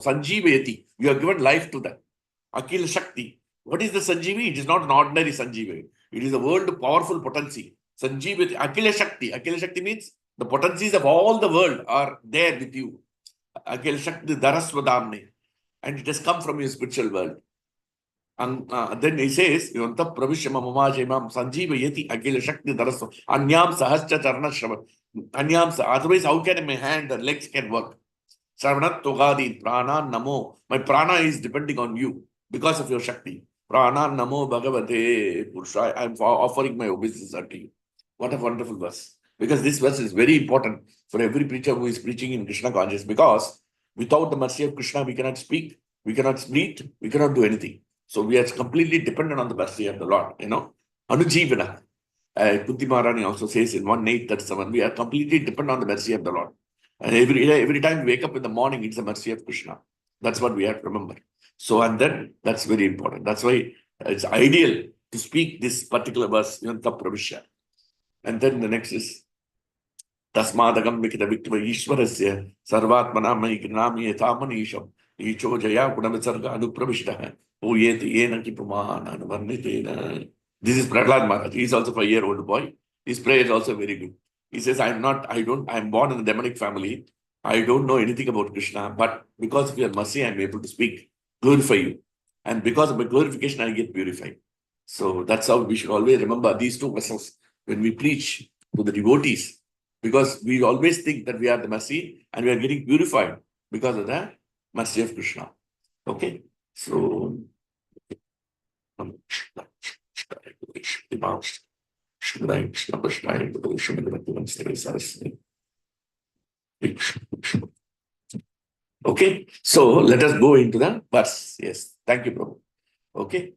Sanjeevayati. You have given life to that. Akil Shakti. What is the Sanjeevi? It is not an ordinary Sanjeevi. It is a world powerful potency. Sanjeevayati. Akil Shakti. Akil Shakti means the potencies of all the world are there with you. Akil Shakti Dharaswadamne. And it has come from your spiritual world. And then he says, Yonta Pravishama Mamajamam Sanjeevayati Akil Shakti Dharaswa. Anyam Sahascha Charana Shravan. Anyam, otherwise, how can my hand and legs can work? Sarvanat Togadi, Prana Namo. My prana is depending on you because of your Shakti. Prana Namo Bhagavate Purusha. I am offering my obeisance unto you. What a wonderful verse. Because this verse is very important for every preacher who is preaching in Krishna consciousness. Because without the mercy of Krishna, we cannot speak, we cannot breathe, we cannot do anything. So we are completely dependent on the mercy of the Lord. Anujivana. Kunti Maharani also says in 1:837, we are completely dependent on the mercy of the Lord. And every time we wake up in the morning, it's the mercy of Krishna. That's what we have to remember. So, and then that's very important. That's why it's ideal to speak this particular verse, Yanta Pravishya. And then the next is Tasmadagam Vikita Victima Ishwarasya Sarvatmana Maignami Etamanisham Icho Jaya Kunamitsarga Anupravishta Uyeti Yena Kipumana Varnitena. This is Prahlad Maharaj. He is also a 5-year-old boy. His prayer is also very good. He says, I'm born in a demonic family. I don't know anything about Krishna, but because of your mercy, I'm able to speak, glorify you. And because of my glorification, I get purified. So that's how we should always remember these two verses when we preach to the devotees, because we always think that we are the mercy and we are getting purified because of the mercy of Krishna. Okay? So, okay, so let us go into the verse. Yes, thank you, Prabhu. Okay.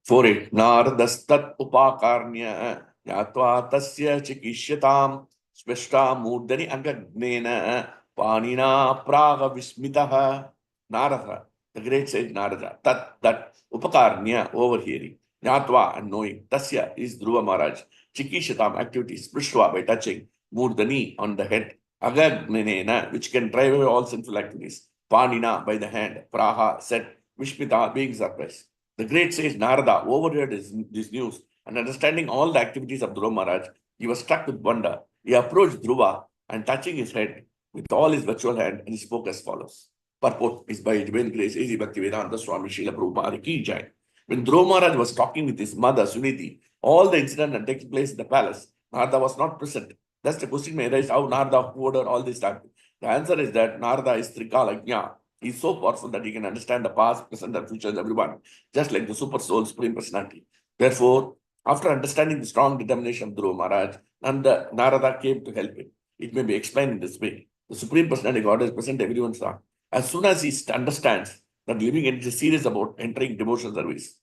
4.8 Naradastat upakarnya yatva tasya chikishyatam sveshta murdani angagnena panina praga vismitaha. Narada, the great sage Narada, that upakarnya, overhearing, yatva, and knowing, tasya is Dhruva Maharaj, chikishatam, activities, sprishva, by touching, murdani, on the head, agagnena, which can drive away all sinful activities, panina, by the hand, praha, set, vishmita, being surprised. The great sage Narada overheard this news, and understanding all the activities of Dhruva Maharaj, he was struck with wonder. He approached Dhruva and touching his head with all his virtual hand, and he spoke as follows. Purport is by divine grace, A.C. Bhaktivedanta Swami Srila Prabhupada ki jai. When Dhruva Maharaj was talking with his mother Suniti, all the incident that takes place in the palace, Narada was not present. That's the question may arise, how Narada ordered all this time. The answer is that Narada is Trikalagnya. He is so powerful that he can understand the past, present, and future of everyone, just like the super soul, supreme personality. Therefore, after understanding the strong determination of Dhruva Maharaj, Narada came to help him. It may be explained in this way. The supreme personality God is present to everyone's heart. As soon as he understands that living entity is serious about entering devotional service,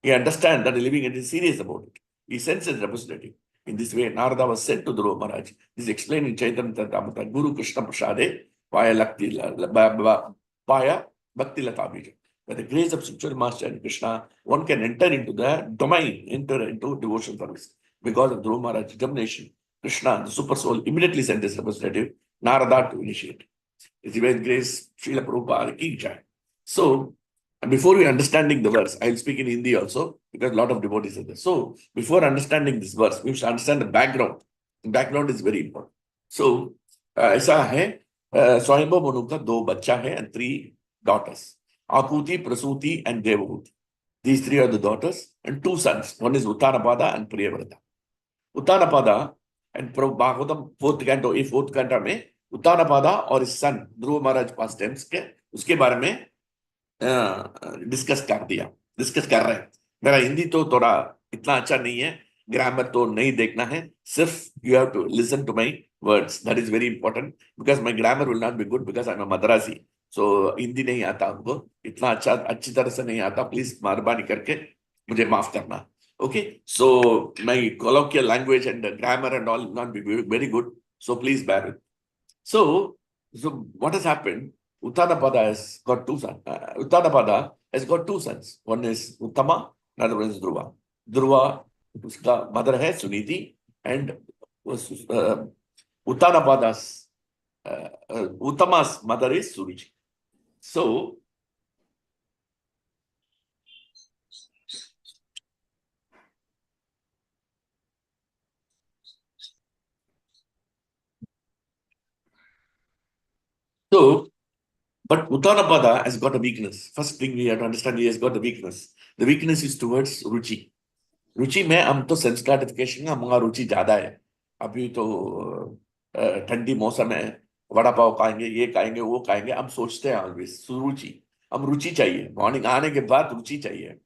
he understands that the living entity is serious about it. He sends his representative. In this way, Narada was sent to Dhruva Maharaj. This is explained in Chaitanya Charitamrita, Guru Krishna Prasade, Vaya Bhakti Lata Bija. By the grace of spiritual master and Krishna, one can enter into the domain, enter into devotional service. Because of Dhruva Maharaj's determination, Krishna, the super soul, immediately sent his representative, Narada, to initiate. It's divine grace, Srila Prabhupada ki jai. So, before we understanding the verse, I'll speak in Hindi also, because a lot of devotees are there. So, before understanding this verse, we should understand the background. The background is very important. So, ऐसा है, Swayambhu Manu का 2 बच्चा है and 3 daughters. Akuti, Prasuti, and Devahuti. These 3 are the daughters and 2 sons. One is Uttanapada and Priyavrata. Uttanapada and Bhagavatam 4th canto, 4th canto में Uttanapada और his son Dhruva Maharaj past tense के उसके बारे में discuss कर रहे हैं. मेरा हिंदी तो थोड़ा इतना अच्छा नहीं है, ग्रामर तो नहीं देखना है, सिर्फ you have to listen to my words. That is very important because my grammar will not be good because I'm a Madrasi. So Hindi नहीं आता हमको इतना अच्छी तरह से नहीं आता. Please मेहरबानी करके मुझे माफ करना. Okay, so my colloquial language and the grammar and all will not be very good. So please bear it. So what has happened? Uttanapada has got 2 sons. Uttanapada has got 2 sons. One is Uttama, another one is Dhruva. Dhruva, uska mother hai Suniti, and Uttanapada's Uttama's mother is Suruchi. So but Uttanapada has got a weakness. First thing we have to understand, he has got a weakness. The weakness is towards Ruchi. रुचि में हम तो sense gratification का हमारा रुचि ज्यादा है. अभी तो ठंडी मौसम है, वड़ा पाव खाएंगे, ये खाएंगे, वो खाएंगे, हम सोचते हैं ऑलवेज सुरुचि. हम रुचि चाहिए, मॉर्निंग आने के बाद रुचि चाहिए.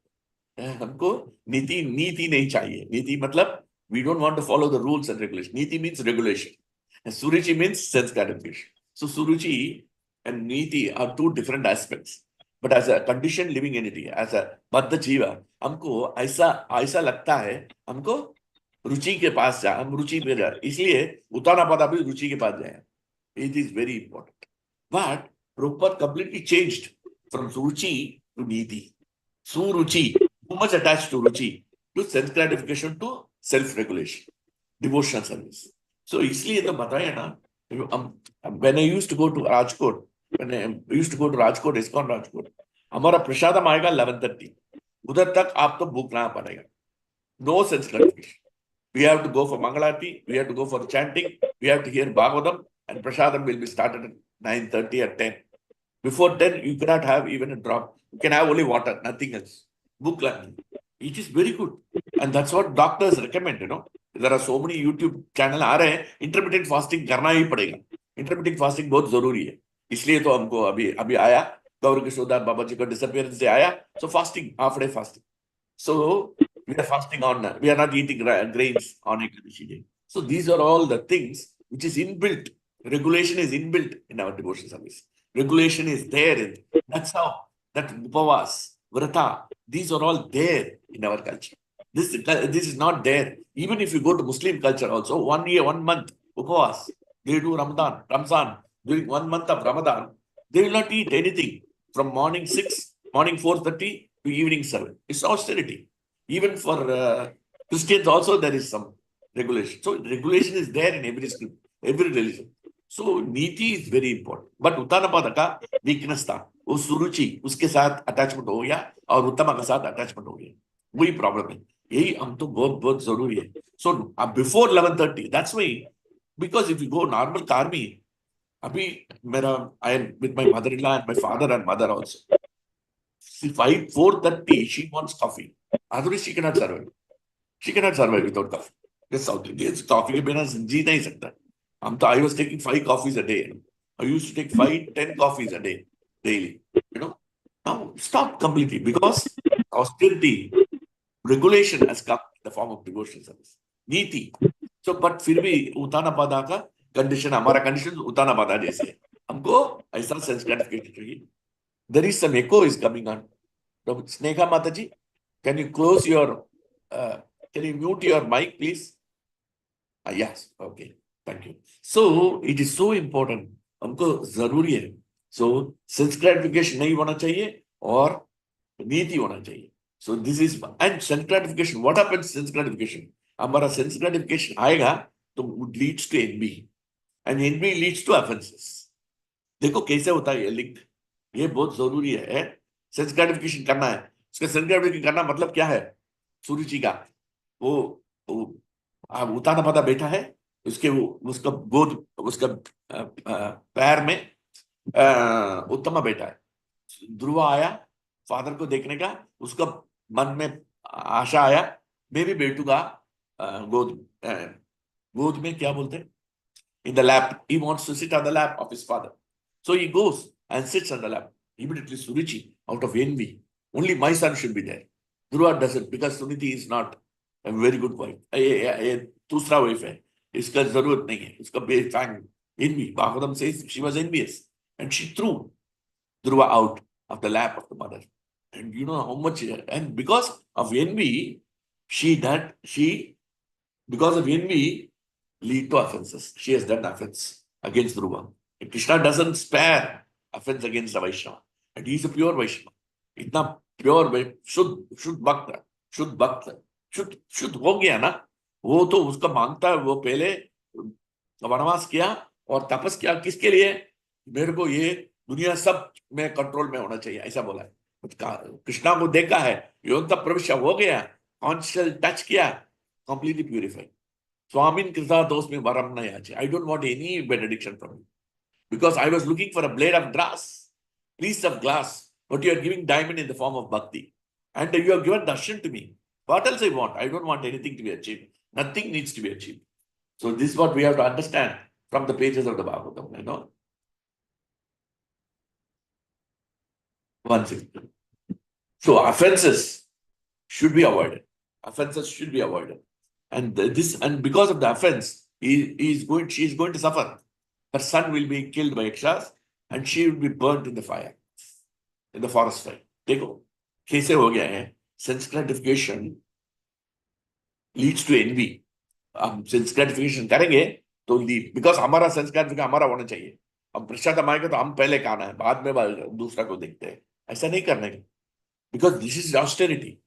हमको नीति नीति नहीं चाहिए. नीति मतलब we don't want to follow the rules and regulations. Niti means regulation. And Suruchi means sense gratification. So Suruchi and Niti are two different aspects. But as a conditioned living entity, as a Baddha Jiva, हमको ऐसा ऐसा लगता है हमको रुचि के पास जा, हम रुचि पे जा, इसलिए उताना पता भी रुचि के पास जाए. It is very important. But Prabhupada completely changed from Suruchi to Niti. Suruchi, too much attached to Ruchi, to sense gratification, to self-regulation, devotional service. So इसलिए तो बताया ना, when I used to go to Rajkot, ISKCON Rajkot, हमारा प्रसादम आएगा 11:30. उधर तक आप तो भूख ना पड़ेगा. No sense gratification. We have to go for Mangalati, we have to go for chanting, we have to hear Bhagavatam, and prasadam will be started at 9:30 or 10. Before 10, you cannot have even a drop. You can have only water, nothing else. Book learning. It is very good. And that's what doctors recommend. There are so many YouTube channel आ रहे हैं, intermittent fasting करना ही पड़ेगा. Intermittent fasting बहुत जरूरी है. इसलिए तो हमको अभी आया, गौर किशोरदास बाबा जी का डिसअपियरेंस से आया. So fasting, half-day fasting. So we are fasting on, we are not eating grains on Ekadashi day. So these are all the things which is inbuilt. Regulation is inbuilt in our devotion service. Regulation is there. That's how that upavas, vrata, these are all there in our culture. This is not there. Even if you go to Muslim culture also, 1 year, 1 month, upavas, they do Ramzan. During 1 month of Ramadan, they will not eat anything from morning 6, morning 4:30 to evening 7. It's austerity. Even for Christians also, there is some regulation. So regulation is there in every script, every religion. So नीति is very important. But Uttanpad का weakness था, वो सुरुचि उसके साथ attachment हो गया और उत्तमा के साथ attachment हो गया. वही problem है. यही हम तो बहुत बहुत जरूरी है. So before 11:30, that's why, because if you go normal karmi, अभी मेरा I am with my mother-in-law and my father and mother also. 4:30, she wants coffee. Otherwise, she cannot survive. She cannot survive without coffee. The South Indians, coffee के बिना जी नहीं सकता. I was taking 5 coffees a day. I used to take 5, 10 coffees a day, daily. Now stop completely because austerity, regulation has come in the form of devotional service. Niti. So, but फिर भी उतानापादा का condition, हमारा condition उतानापादा जैसे है. हमको ऐसा sense gratification चाहिए. There is some echo is coming on. So, Snekha Mataji, can you close your, can you mute your mic, please? Yes, okay, thank you. So, it is so important. हमको जरूरी है. So, sense gratification नहीं होना चाहिए और नीति होना चाहिए. So, this is, and sense gratification, what happens sense gratification? हमारा sense gratification आएगा तो it leads to envy. And envy leads to offenses. देखो कैसे होता है ये लिंक. ये बहुत जरूरी है. सेंस ग्रेटिफिकेशन करना है. उसका सेंस ग्रेटिफिकेशन करना मतलब क्या है? सुरुचि का वो उताना पता बैठा है, उसका गोद, उसका पैर में उत्तमा बैठा है. ध्रुव आया फादर को देखने का, उसका मन में आशा आया, मैं भी बैठूंगा गोद में क्या बोलते हैं, in the lap. He wants to sit on the lap of his father. So he goes and sits on the lap. Immediately Suruchi, out of envy, only my son should be there. Dhruva doesn't, because Suniti is not a very good wife. दूसरा wife है, इसका जरूरत नहीं है, उसका बेफैंग envy. Bhagavatam says she was envious and she threw Dhruva out of the lap of the mother. And you know how much, and because of envy, because of envy, lead to offenses. She has done offense against Dhruva. And Krishna doesn't spare offense against the Vaishnava. And he is a pure Vaishnava. Itna pure, शुद्ध भक्त, शुद्ध हो गया ना, वो तो उसका मांगता है, वो पहले वनवास किया और तपस्या किसके लिए? मेरे को ये दुनिया सब में कंट्रोल में होना चाहिए, ऐसा बोला है। कृष्णा को देखा है, योग तक प्रवेश हो गया, कॉन्शियल टच किया, कंप्लीटली प्यूरिफाइड। स्वामीन कृता दोष में वरम न याचे, I don't want any benediction from you, because I was looking for a blade of grass, piece of glass, but you are giving diamond in the form of bhakti. And you have given darshan to me. What else I want? I don't want anything to be achieved. Nothing needs to be achieved. So this is what we have to understand from the pages of the Bhagavatam, you know. One second. So offenses should be avoided. Offenses should be avoided. And because of the offense, she is going to suffer. Her son will be killed by Yakshas and she will be burnt in the fire, in the forest fire. देखो कैसे हो गया है, sense gratification leads to envy. हम sense gratification करेंगे तो because हमारा sense gratification हमारा होना चाहिए। हम प्रसाद मांगेंगे तो हम पहले खाना है, बाद में दूसरा को देखते हैं, ऐसा नहीं करने का। Because this is austerity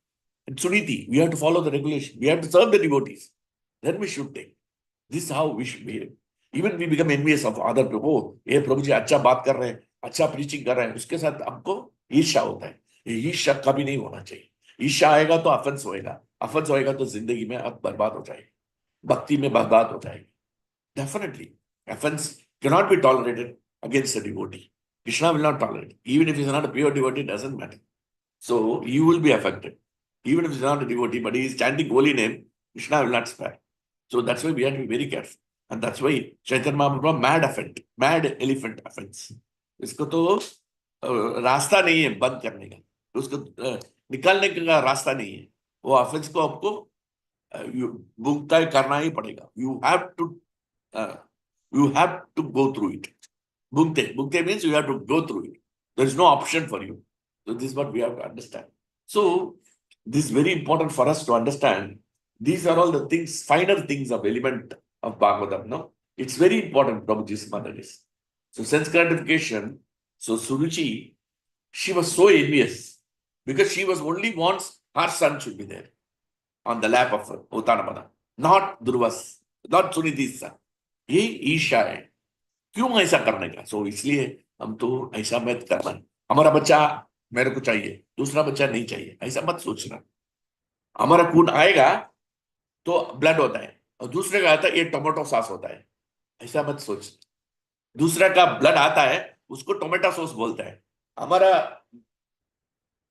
and suniti, we have to follow the regulation, we have to serve the devotees, then we should take. This is how we should behave. Even we become envious of other people. ये प्रभु जी अच्छा बात कर रहे हैं, अच्छा preaching कर रहे हैं, उसके साथ हमको ईर्ष्या होता है। ये ईर्ष्या कभी नहीं होना चाहिए। ईर्ष्या आएगा तो अफेंस होएगा, अफेंस होएगा तो जिंदगी में अब बर्बाद हो जाएगी, भक्ति में बर्बाद हो जाएगी। Definitely, offense cannot be tolerated against a devotee. Krishna will not tolerate. Even if he is not a pure devotee, it doesn't matter. So you will be affected. Even if he is not a devotee, but he is chanting holy name, Krishna will not spare. So that's why we have to be very careful. And that's why Chaitanya Mahaprabhu mad elephant offense. इसको तो रास्ता नहीं है बंद करने का, उसको निकालने का रास्ता नहीं है। वो ऑफेंस को आपको भुगतान करना ही पड़ेगा। You have to go through it. Bhukte means you have to go through it. There is no option for you. So this is what we have to understand. So this is very important for us to understand. These are all the things, finer things of element of Bhagavatam. No, it's very important. Prabhuji's mother is. So sense gratification. So Suruchi, she was so envious because she was only wants her son should be there on the lap of Uttanamada, not Dhruva's, not Suniti's son. ये ईर्ष्या है। क्यों ऐसा करने का? सो इसलिए हम तो ऐसा मत करना, हमारा बच्चा मेरे को चाहिए, दूसरा बच्चा नहीं चाहिए, ऐसा मत सोचना। हमारा खून आएगा तो ब्लड होता है और दूसरे का आता है ये टोमेटो सॉस होता है, ऐसा मत सोच। दूसरा का ब्लड आता है उसको टोमेटो सॉस बोलता है, हमारा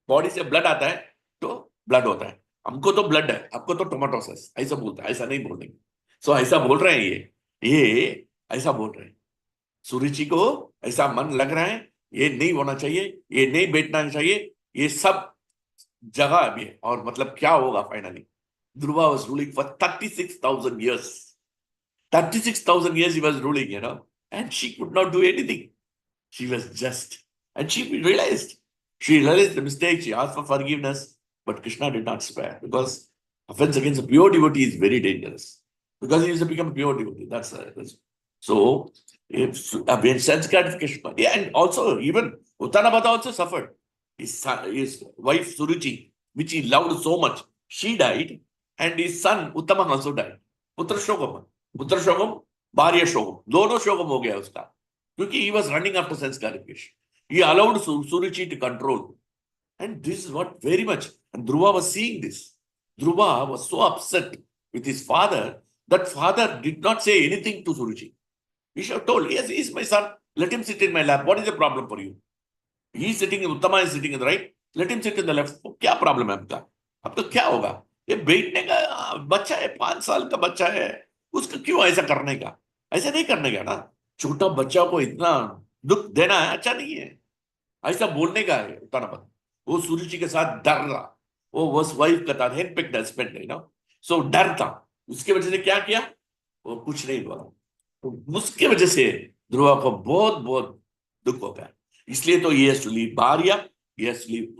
बॉडी से ब्लड आता है तो ब्लड होता है, हमको तो ब्लड है, आपको तो टोमेटो सॉस, ऐसा बोलता है, ऐसा नहीं बोलेंगे। सो ऐसा बोल रहे हैं, ये ऐसा बोल रहे हैं। सुरुचि को ऐसा मन लग रहा है ये नहीं होना चाहिए, ये नहीं बैठना चाहिए, ये सब जगह अभी है। और मतलब क्या होगा finally? Dhruva was ruling for 36,000 years. 36,000 years he was ruling, and she could not do anything. She was just, and she realized the mistake, she asked for forgiveness, but Krishna did not spare, because offense against a pure devotee is very dangerous, because he has become a pure devotee. That's so. If sense gratification, yeah, and also even Uttanabhata also suffered. His wife Suruchi, which he loved so much, she died, and his son Uttaman also died. Putra Shogam, Bharya Shogam, दोनों शोगम हो गया उसका, क्योंकि he was running after sense gratification. He allowed Suruchi to control, and this is what very much. And Dhruva was seeing this. Dhruva was so upset with his father that father did not say anything to Suruchi. He should have told, yes, he is my son. Let him sit in my lap. What is the problem for you? He is sitting, Uttama is sitting in the right. Let him sit in the left. क्या problem है आपका? अब तो क्या होगा? ये बैठने का बच्चा है, 5 साल का बच्चा है, उसका क्यों ऐसा करने का? ऐसा नहीं करने का ना। छोटा बच्चा को इतना दुख देना है अच्छा नहीं है, ऐसा बोलने का है उत्तानपद। वो सुरुचि के साथ डर रहा, वो वाइफ का था, हैंडपिक्ड हस्बैंड, सो डर था, उसके वजह से क्या किया? वो कुछ नहीं बोला, तो उसके वजह से ध्रुवा को बहुत बहुत दुख हो गया। इसलिए तो ये लीव भार्या, ये लीव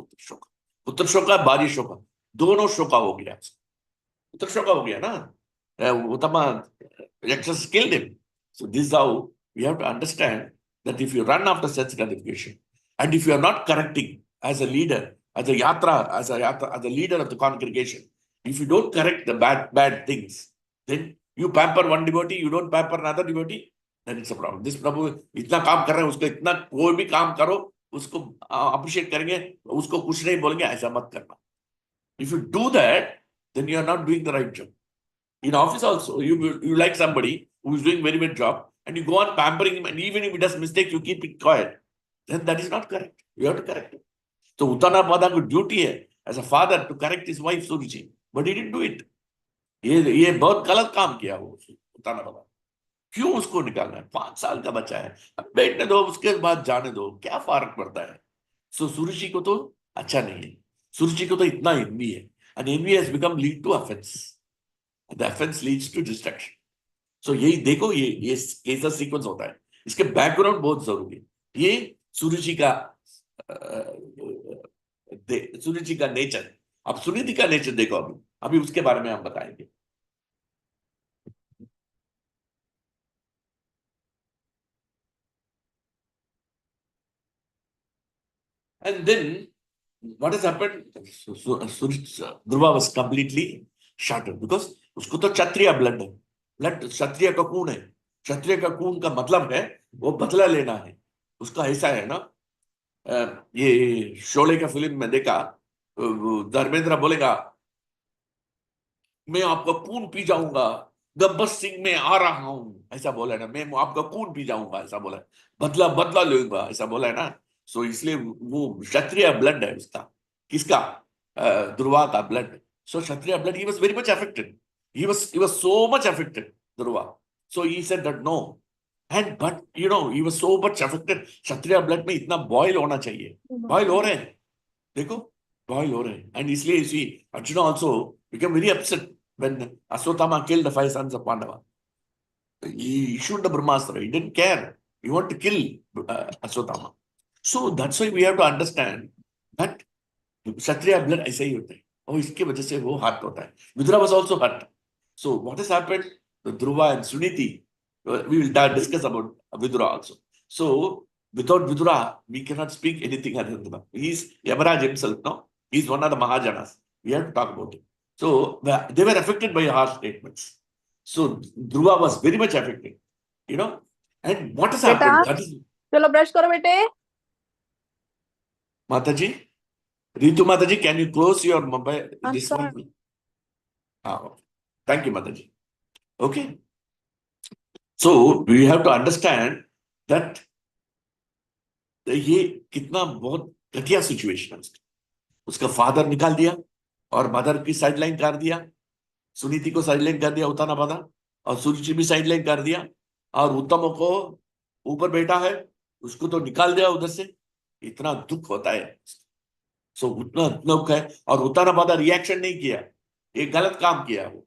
पुत्र शोका, भार्य शोका, दोनों शोका हो गया, पुत्र शोका हो गया ना। उत्तमा Rakshas killed him. So this is how we have to understand that if you run after sense gratification, and if you are not correcting as a leader, as a leader of the congregation, if you don't correct the bad things, then you pamper one devotee, you don't pamper another devotee, then it's a problem. This प्रभु इतना काम कर रहे हैं, उसको इतना कोई भी काम करो उसको अप्रिशिएट करेंगे, उसको कुछ नहीं बोलेंगे, ऐसा मत करना. If you do that, then you are not doing the right job. In office also, you like somebody who is doing very good job, and you go on pampering him, and even if he does mistake, you keep it quiet. Then that is not correct. You have to correct it. So Uttanapada को duty है as a father to correct his wife Suruchi, but he didn't do it. ये बहुत गलत काम किया वो उतानापादा. क्यों उसको निकालना है? 5 साल का बच्चा है, अब बैठने दो, उसके बाद जाने दो, क्या फर्क पड़ता है? सो सुरुचि को तो अच्छा नहीं है. सुरुचि को तो इतना envy है, and envy has become lead to offense. The offense leads to distraction. So यही देखो, ये कैसा सीक्वेंस होता है, इसके बैकग्राउंड बहुत जरूरी है. ये सुरुचि का नेचर. अब सुनीति का नेचर देखो, अभी उसके बारे में हम बताएंगे. And then what has happened? Dhruva was completely shattered because उसको तो क्षत्रिय ब्लड है, ब्लड क्षत्रिय का खून है. क्षत्रिय का खून का मतलब है वो बदला लेना है. उसका ऐसा है ना, ये शोले का फिल्म में देखा, धर्मेंद्र बोलेगा मैं आपका खून पी जाऊंगा, गब्बर सिंह में आ रहा हूं, ऐसा बोला है ना. मैं आपका खून पी जाऊंगा, ऐसा बोला है. बदला बदला लूंगा, ऐसा बोला है ना. सो इसलिए वो क्षत्रिय ब्लड है उसका. किसका? ध्रुवा का blood. So Kshatriya blood, he was very much affected. He was so much affected, Dhruva. So he said that no. But he was so much affected. Kshatriya blood में इतना बॉयल होना चाहिए. बॉयल हो रहे हैं, देखो बॉयल हो रहे हैं. एंड इसलिए see Arjuna also became very upset when Aswatthama killed the 5 sons of Pandava. He issued the Brahmastra. He didn't care. He wanted to kill Aswatthama. So that's why we have to understand that Kshatriya blood ऐसा ही होता है, और इसके वजह से वो hurt होता है. Vidura was also hurt. So what has happened? The Dhruva and Suniti, we will discuss about Vidura also. So without Vidura, we cannot speak anything other than Vidura. He is Yamaraj himself, no? He is one of the Mahajanas. We have to talk about it. So they were affected by harsh statements. So Dhruva was very much affected, And what has happened? That is, चलो brush करो बेटे. Mataji, Ritu Mataji, can you close your mobile? This one. Okay. Thank you, Mataji. Okay. So we have to understand that ये कितना बहुत घटिया situation है. उसका father निकाल दिया और मदर की साइडलाइन कर दिया, सुनीति को साइडलाइन कर दिया उतानापादा, और सुरुचि भी साइडलाइन कर दिया, और उत्तम को ऊपर बैठा है उसको तो निकाल दिया उधर से. इतना दुख होता है. सो उतना दुख है, और उतानापादा रिएक्शन नहीं किया. एक गलत काम किया वो.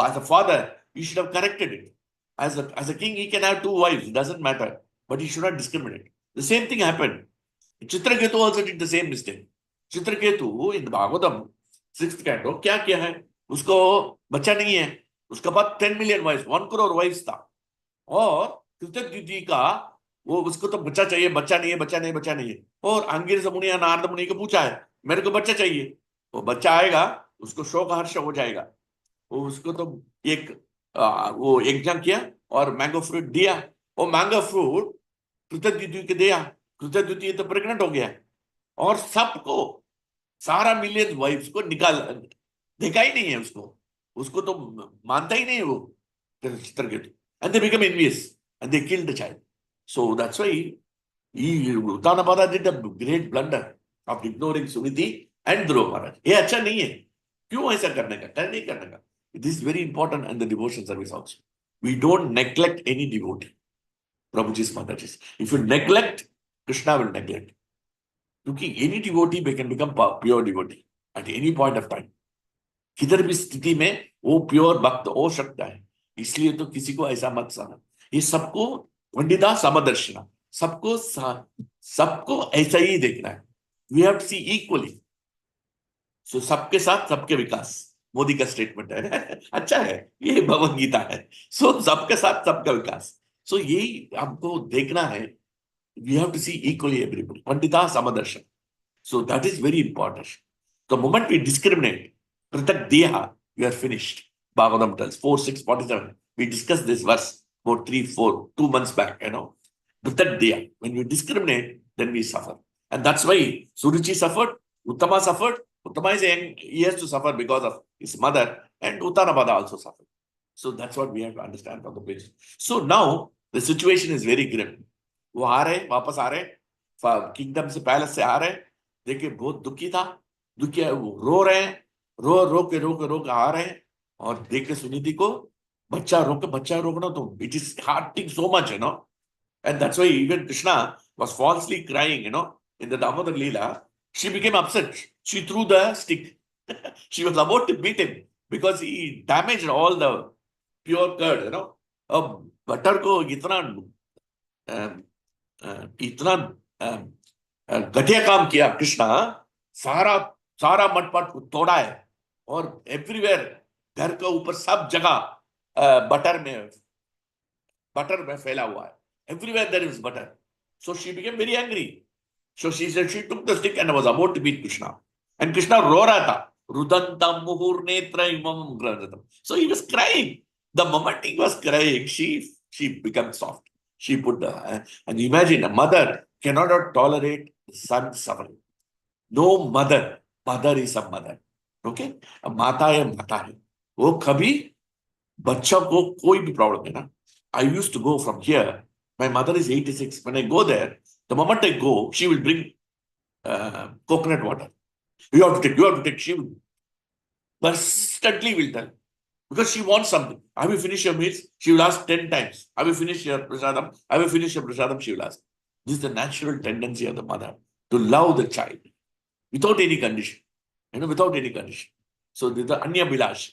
As a father you should have corrected it. As a king, he can have 2 wives, it doesn't matter, but he should not discriminate. The same thing happened. Chitraketu also did the same mistake. Chitraketu in the Bhagavatam 6th canto क्या किया है? उसको बच्चा नहीं है, उसका पास 10 million wives, 1 crore wives था, और कृतज्ञ का वो उसको तो बच्चा चाहिए, बच्चा नहीं है, बच्चा नहीं, बच्चा नहीं है. और अंगिरस मुनि नारद मुनि को पूछा है, मेरे को बच्चा चाहिए. वो बच्चा आएगा, उसको शोक हर्ष हो जाएगा. वो उसको तो वो यज्ञ किया और मैंगो फ्रूट दिया. वो मैंगो फ्रूट कृतज्ञ के दिया. कृतज्ञ तो प्रेग्नेंट हो गया, और सबको सारा मिलियन वाइफ्स को निकाल देखा ही नहीं है उसको तो मानता ही नहीं है वो Chitraketu. And they become envious and they killed the child. So that's why Uttanapada did a great blunder of ignoring Suniti and Dhruva Maharaj. ये अच्छा नहीं है. क्यों ऐसा करने का? नहीं करने का. It is very important in the devotion service also. We don't neglect any devotee. Prabhuji's Mataji's. If you neglect, Krishna will neglect. क्योंकि any devotee can become pure devotee at any point of time. किधर भी स्थिति में वो pure भक्त हो सकता है. इसलिए तो किसी को ऐसा मत समझ. ये सबको पंडिता समदर्शना, सबको ऐसा ही देखना है. We have to see equally. So सबके साथ सबके विकास, मोदी का स्टेटमेंट है. अच्छा है, ये भगवद गीता है. सो सबके साथ सबका विकास. सो यही हमको देखना है. We have to see equally everybody. Pandita Samadarshana. So that is very important. The moment we discriminate, Pratak Deha, we are finished. Bhagavatam tells 4.6.47. We discussed this verse. about 2 months back, But that day, when we discriminate, then we suffer. And that's why Suruchi suffered, Uttama suffered. Uttama is young, he has to suffer because of his mother, and Uttanabada also suffered. So that's what we have to understand from the page. So now the situation is very grim. वो आ रहे, वापस आ रहे, kingdom से, palace से आ रहे, देखिए बहुत दुखी था, दुखी है, वो रो रहे हैं, रो के आ रहे हैं, और देख के सुनीति को बच्चा रोकना, तो it is hurting so much, and that's why even Krishna was falsely crying, in the Damodar Leela. She became upset. She threw the stick. She was about to beat him because he damaged all the pure curd, अब butter को इतना घटिया काम किया कृष्णा, सारा सारा मटपट तोड़ा है, और एवरीवेयर, घर के ऊपर सब जगह बटर में फैला हुआ है. Everywhere there is butter. So she became very angry. So she said she took the stick and was about to beat Krishna. And Krishna रो रहा था. Rudantam muhur netra imam granatam. So he was crying. The moment he was crying, she became soft. She put the, and imagine a mother cannot tolerate son suffering. No mother is a mother. Okay? A माता है. वो कभी बच्चा को कोई भी problem है ना. I used to go from here. My mother is 86. When I go there, the moment I go, she will bring coconut water. You have to take. She will constantly will tell. Because she wants something. Have you finished your meals? She will ask 10 times. Have you finished your prasadam? Have you finished your prasadam? She will ask. This is the natural tendency of the mother to love the child without any condition. Without any condition. So this is the Anya Bilash.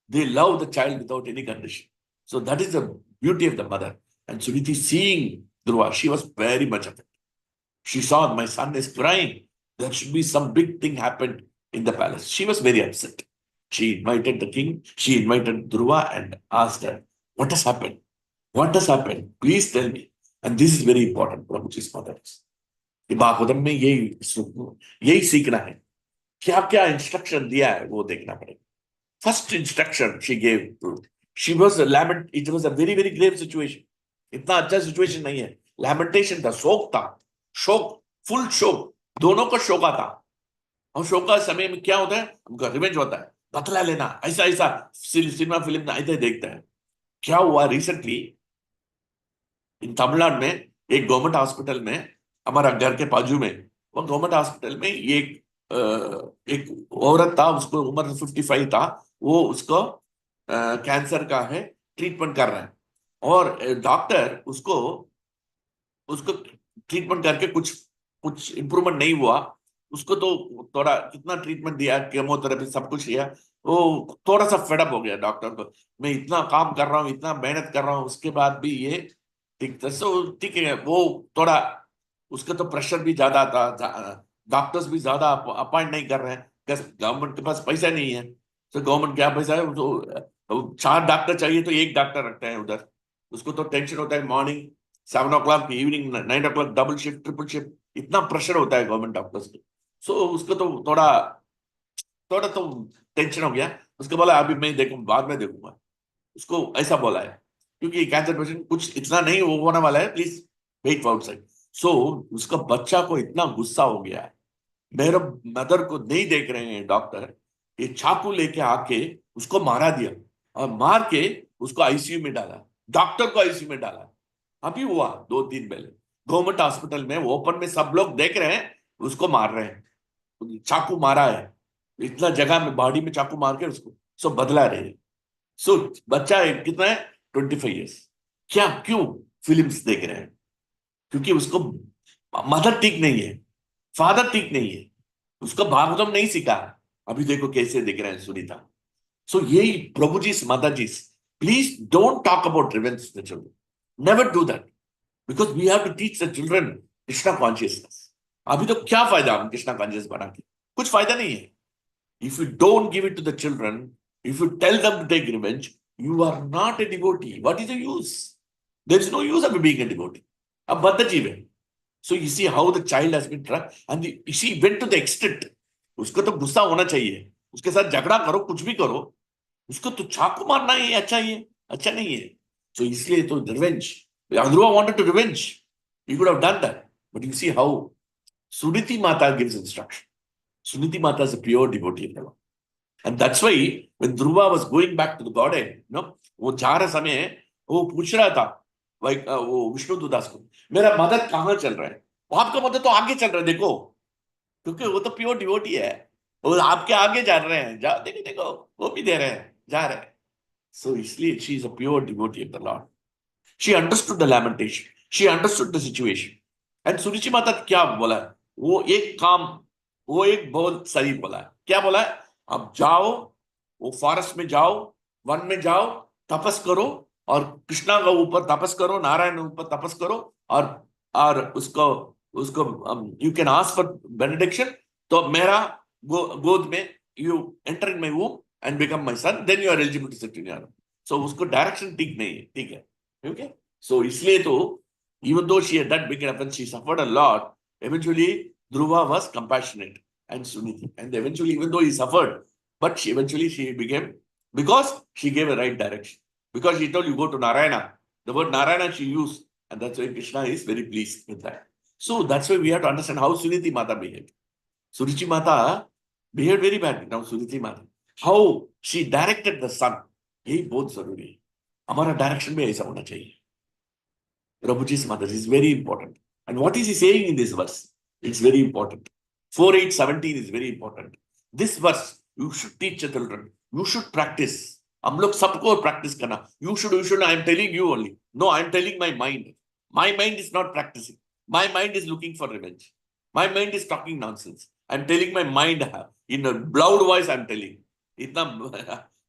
They love the child without any condition. So that is the beauty of the mother. And Suniti, seeing Dhruva, she was very much affected. She saw my son is crying. There should be some big thing happened in the palace. She was very upset. She invited the king. She invited Dhruva and asked her, what has happened? What has happened? Please tell me. And this is very important, Prabhuji's mother. Bhagavatam में यही सीखना है. क्या क्या instruction दिया है वो देखना पड़ेगा. First instruction she gave, she was a lament. It was a very, very grave situation. इतना अच्छा सिचुएशन नहीं है. लैमेंटेशन था, शोक था, शोक, फुल शोक, दोनों का शोका था. और शोक का समय में क्या होता है, उनका रिवेंज होता है, बदला लेना, ऐसा सिनेमा फिल्म में ऐसे देखते हैं. क्या हुआ रिसेंटली इन तमिलनाडु में, एक गवर्नमेंट हॉस्पिटल में, हमारा घर के बाजू में, वो गवर्नमेंट हॉस्पिटल में एक औरत था, उसको उम्र 55 था, वो उसको कैंसर का है, ट्रीटमेंट कर रहे हैं, और डॉक्टर उसको ट्रीटमेंट करके कुछ इंप्रूवमेंट नहीं हुआ. उसको तो थोड़ा कितना ट्रीटमेंट दिया, केमोथेरेपी सब कुछ किया, वो थोड़ा सा फेडअप हो गया डॉक्टर को. मैं इतना काम कर रहा हूँ, इतना मेहनत कर रहा हूँ, उसके बाद भी ये ठीक है. वो थोड़ा उसका तो प्रेशर भी ज्यादा था, डॉक्टर्स भी ज्यादा अपॉइंट नहीं कर रहे हैं, गवर्नमेंट के पास पैसा नहीं है. तो गवर्नमेंट क्या पैसा है, तो 4 डॉक्टर चाहिए तो 1 डॉक्टर रखते हैं उधर. उसको तो टेंशन होता है, morning 7 o'clock, evening 9 o'clock, double shift, triple shift, इतना प्रेशर होता है गवर्नमेंट डॉक्टर्स को. सो उसको तो थोड़ा तो टेंशन हो गया. उसके बोला अभी मैं बाद में देखूंगा. उसको ऐसा बोला है, क्योंकि कैंसर पेशेंट कुछ इतना नहीं होने वाला है, प्लीज वेट फॉर आउटसाइड. सो उसका बच्चा को इतना गुस्सा हो गया है, मेरे मदर को नहीं देख रहे हैं डॉक्टर, ये चाकू लेके आके उसको मारा दिया, और मार के उसको आईसीयू में डाला, डॉक्टर को आईसीयू में डाला. अभी हुआ 2 दिन पहले गवर्नमेंट हॉस्पिटल में, ओपन में सब लोग देख रहे हैं, उसको मार रहे हैं, चाकू मारा है, इतना जगह में बॉडी में चाकू मार के उसको सब बदला रहे हैं. सो बच्चा कितना है, 25 years. क्यों फिल्म्स देख रहे हैं? क्योंकि उसको मदर ठीक नहीं है, फादर ठीक नहीं है, उसको भागवतम नहीं सीखा. अभी देखो कैसे देख रहे हैं सुनीता. सो यही Prabhu ji, mother ji, please don't talk about revenge the children. Never do that, because we have to teach the children Krishna consciousness. अभी तो क्या फायदा हम कृष्णा कॉन्शियस बना के, कुछ फायदा नहीं है. If you don't give it to the children, if you tell them to take revenge, you are not a devotee. What is the use? There is no use of being a devotee. अब बद्ध जीव है. So you see how the child has been trapped, and she went to the extent. उसको तो गुस्सा होना चाहिए, उसके साथ झगड़ा करो, कुछ भी करो, उसको तो चाकू मारना ही अच्छा ही है, अच्छा नहीं है. So इसलिए तो revenge. Dhruva wanted to revenge. He could have done that. But you see how Suniti Mata gives instruction. Suniti Mata is a pure devotee of the Lord. And that's why when Dhruva was going back to the Godhead, वो जा रहे समय वो पूछ रहा था भाई वो विष्णु दास को, मेरा मदद कहाँ चल रहा है? आपका मदद तो आगे चल रहा है, देखो, क्योंकि वो तो प्योर डिवोटी है, वो आपके आगे जा रहे हैं, जा देखो देखो, वो भी दे रहे हैं, जा रहे हैं. So इसलिए she is a pure devotee of the Lord. She understood the lamentation. She understood the situation. And सुरुचि माता क्या बोला है? वो एक बहुत सही बोला है. क्या बोला है? अब जाओ, वो फॉरेस्ट में जाओ, वन में जाओ, तपस करो, और कृष्णा का ऊपर तपस करो, नारायण ऊपर तपस करो, और उसको उसको you can ask for benediction. तो मेरा गोद में you enter in my womb and become my son, then you are eligible to sit in your. So उसको डायरेक्शन ठीक नहीं है, ठीक है, okay? So इसलिए तो even though she had that big offense, she suffered a lot. Eventually Dhruva was compassionate and Suniti, and eventually even though he suffered, but she became, because she gave a right direction, because she told you go to Narayana. The word Narayana she used, and that's why Krishna is very pleased with that. So that's why we have to understand how Suniti Mata behaved. Suruchi Mata behaved very badly. Now Suniti Mata, how she directed the son, यही बहुत जरूरी है. हमारा direction भी ऐसा होना चाहिए. Prabhuji's mother is very important. And what is he saying in this verse? It's very important. 4.8.17 is very important. This verse, you should teach your children. You should practice. हम लोग सबको practice करना. You should, I am telling you only. No, I am telling my mind. My mind is not practicing. My mind is looking for revenge. My mind is talking nonsense. I am telling my mind in a loud voice. I am telling. इतना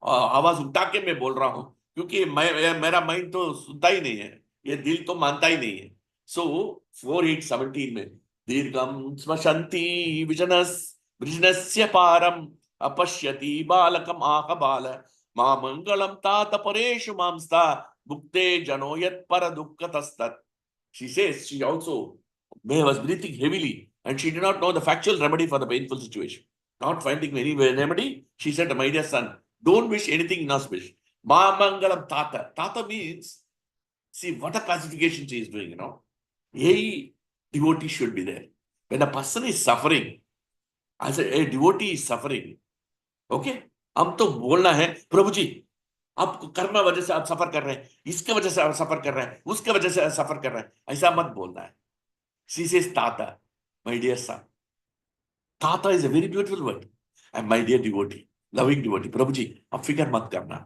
आवाज उठा के मैं बोल रहा हूं, क्योंकि मेरा माइंड तो सुनता ही नहीं है, ये दिल तो मानता ही नहीं है. सो 4.8.17 में दीर्घम स्मशंति विजनस्य पारम अपश्यति बालकम आह बाल मा मंगलम तात परेषु मांस्ता भुक्ते जनो यत् पर दुःखतस्तत्. She says she also was breathing heavily and she did not know the factual remedy for the painful situation. Not finding any remedy, she said, my dear son, don't wish anything inauspicious. Ma mangalam tata. Tata means, see what a classification she is doing, A devotee should be there. When a person is suffering, as a devotee is suffering, okay, हम तो बोलना है, प्रभु जी आप कर्म वजह से आप सफर कर रहे हैं, इसके वजह से आप सफर कर रहे हैं, उसके वजह से आप सफर कर रहे हैं, ऐसा मत बोलना है. She says tata, my dear son. Tata is a very beautiful word. And my dear devotee, loving devotee, प्रभु जी आप फिक्र मत करना,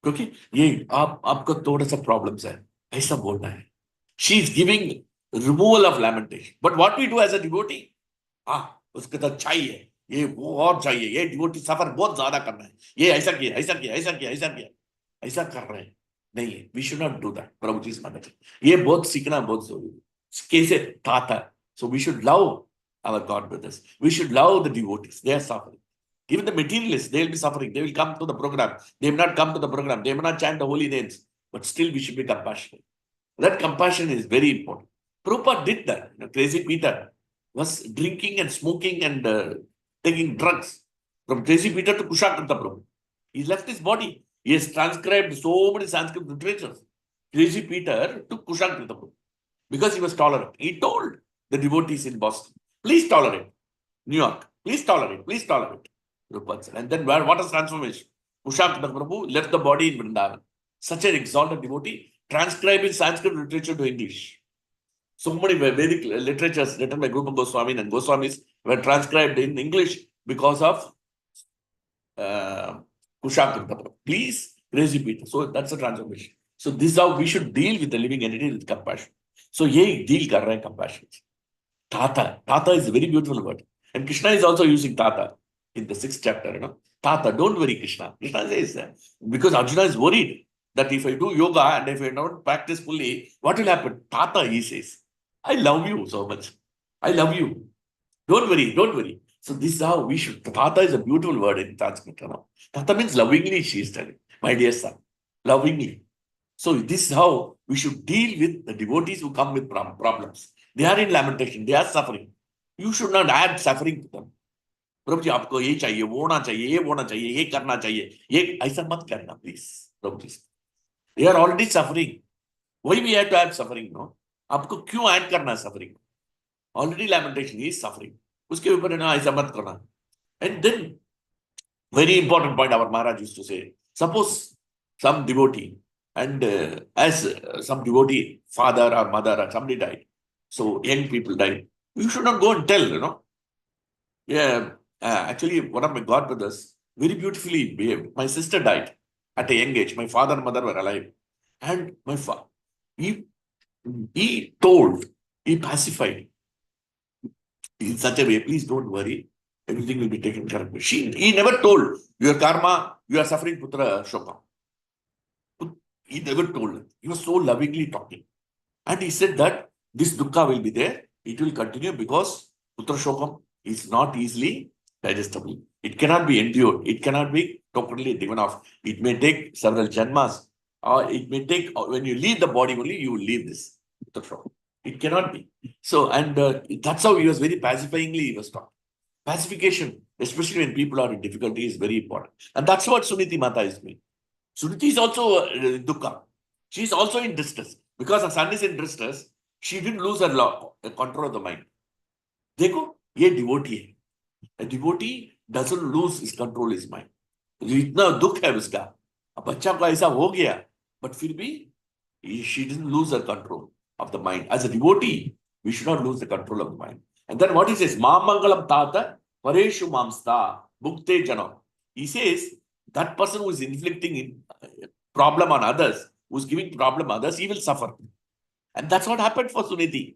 क्योंकि ये आपको थोड़ा सा प्रॉब्लम्स है, ऐसा बोलना है. She is giving removal of lamentation. But what we do as a devotee, उसके तो चाहिए, ये वो और चाहिए, ये डिवोटी सफर बहुत ज्यादा करना है, ये ऐसा किया, ऐसा किया, ऐसा किया, ऐसा किया, ऐसा कर रहे हैं. नहीं है, we should not do that. प्रभु जी माना चाहिए, ये बहुत सीखना बहुत जरूरी है. कैसे ताता. So we should love our God brothers. We should love the devotees. They are suffering. Even the materialists, they will be suffering. They will come to the program. They will not come to the program. They will not chant the holy names. But still we should be compassionate. That compassion is very important. Prabhupada did that. Crazy Peter was drinking and smoking and taking drugs. From Crazy Peter to Kushakrita Prabhu. He left his body. He has transcribed so many Sanskrit literatures. Crazy Peter to Kushakrita Prabhu. Because he was tolerant. He told the devotees in Boston, please tolerate. New York, please tolerate, please tolerate. Prabhupada said. And then what is transformation? Kushakrita Prabhu left the body in Vrindavan. Such an exalted devotee, transcribing Sanskrit literature to English. So many Vedic literatures written by Rupa Goswami and Goswamis were transcribed in English because of Kushakrita Prabhu. Please, Crazy Peter. So that's a transformation. So this is how we should deal with the living entity with compassion. So ye deal kar rahe compassion. Tata. Tata is a very beautiful word. And Krishna is also using Tata in the 6th chapter. Tata, don't worry, Krishna. Krishna says, because Arjuna is worried that if I do yoga and if I don't practice fully, what will happen? Tata, he says, I love you so much. I love you. Don't worry, don't worry. So this is how we should. Tata is a beautiful word in Sanskrit. Tata means lovingly, she is telling. My dear son, lovingly. So this is how we should deal with the devotees who come with problems. They are in lamentation. They are suffering. You should not add suffering to them. प्रभु जी आपको ये चाहिए, वो होना चाहिए, ये होना चाहिए, ये करना चाहिए, ये ऐसा मत करना, प्लीज. प्रभु जी They are already suffering. Why we have to have suffering? No, आपको क्यों ऐड करना है suffering? Already lamentation, he is suffering. उसके ऊपर ना ऐसा मत करना. And then, very important point our Maharaj used to say, suppose some devotee and as some devotee, father or mother or somebody died, so young people died, you should not go and tell, Yeah, actually, one of my godbrothers very beautifully behaved. My sister died at a young age. My father and mother were alive. And my father, he, he told, he pacified in such a way, please don't worry, everything will be taken care of. He never told, your karma, you are suffering putra shokam. He never told. He was so lovingly talking. And he said that this dukkha will be there. It will continue because putra shokam is not easily digestible. It cannot be endured. It cannot be totally given off. It may take several janmas. Or it may take, when you leave the body only, you will leave this putra shokam. It cannot be. So, and that's how he was very pacifyingly he was talking. Pacification, especially when people are in difficulty, is very important. And that's what Suniti Mata is doing. Suniti is also dukkha. She is also in distress. Because her son is in distress, she didn't lose her control of the mind. देखो, ये devotee है. A devotee doesn't lose his control of his mind. इतना दुख है उसका. अब बच्चा को ऐसा हो गया, but फिर भी she didn't lose her control of the mind. As a devotee, we should not lose the control of the mind. And then what he says, Ma mangalam tata pareshu mamsta bhukte janam. He says that person who is inflicting problem on others, who is giving problem others, he will suffer. And that's what happened for Suniti.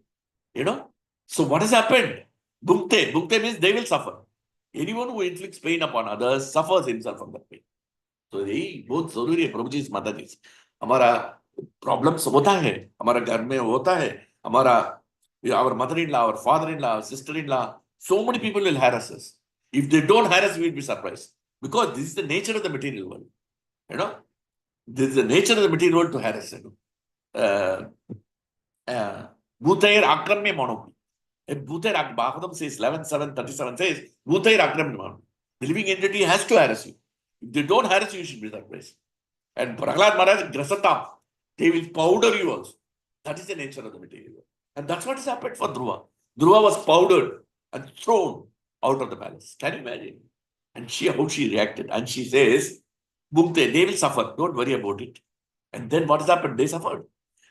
So what has happened? Bhukte means they will suffer. Anyone who inflicts pain upon others suffers himself from that pain. So यही बहुत जरूरी है प्रभु जी इस माता जी से. हमारा problems होता है, हमारा घर में होता है, हमारा our mother-in-law, our father-in-law, sister-in-law, so many people will harass us. If they don't harass, we will be surprised. Because this is the nature of the material world. This is the nature of the material world to harass. Bhutair akramya manopi. Bhutair Bhagavatam says 11.7.37 says, Bhutair akramya manopi. The living entity has to harass you. If they don't harass you, you should be surprised. And Prahlad Maharaj, Grasata, they will powder you also. That is the nature of the material world. And that's what has happened for Dhruva. Dhruva was powdered and thrown out of the palace. Can you imagine? And how she reacted. And she says, Bhukte, they will suffer. Don't worry about it. And then what has happened? They suffered.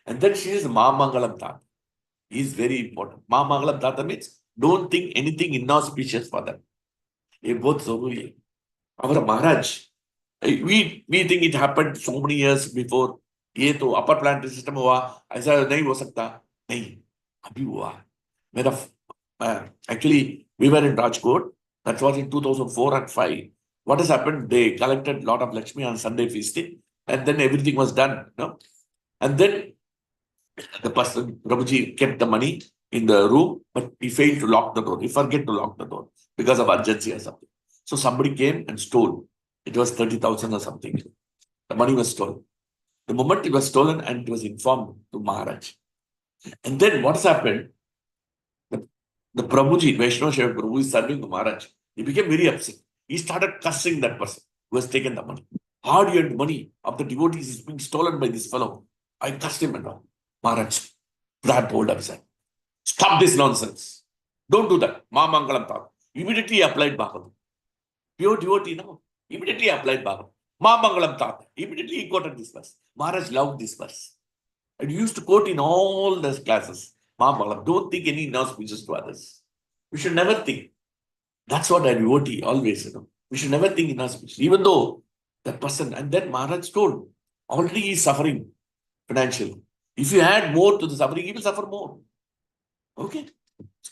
And then she says, Ma Mangalam Tata. Is very important. Ma Mangalam Tata means don't think anything inauspicious for them. ये बहुत जरूरी है. Our Maharaj, we think it happened so many years before. ये तो upper planetary system हुआ, ऐसा नहीं हो सकता. नहीं, अभी हुआ. Actually, we were in Rajkot. That was in 2004 and 5. What has happened? They collected a lot of Lakshmi on Sunday feasting, and then everything was done. And then the person, Prabhuji, kept the money in the room, but he failed to lock the door. He forget to lock the door because of urgency or something. So somebody came and stole. It was 30,000 or something. The money was stolen. The moment it was stolen, and it was informed to Maharaj. And then what has happened? The Prabhuji, Vaishnava Sheva Prabhu, is serving the Maharaj. He became very upset. He started cursing that person who has taken the money. Hard-earned money of the devotees is being stolen by this fellow. I cursed him and all. Maharaj, grabbed hold of his hand. Stop this nonsense. Don't do that. Ma Mangalam Tata. Immediately applied Bhagavatam. Pure devotee, no? Immediately applied Bhagavatam. Ma Mangalam Tata. Immediately he quoted this verse. Maharaj loved this verse. And he used to quote in all the classes. Ma Mangalam. Don't think any inauspicious to others. We should never think. That's what a devotee always, We should never think inauspicious. Even though that person, and then Maharaj told, already he is suffering financially. If you add more to the suffering, he will suffer more. Okay?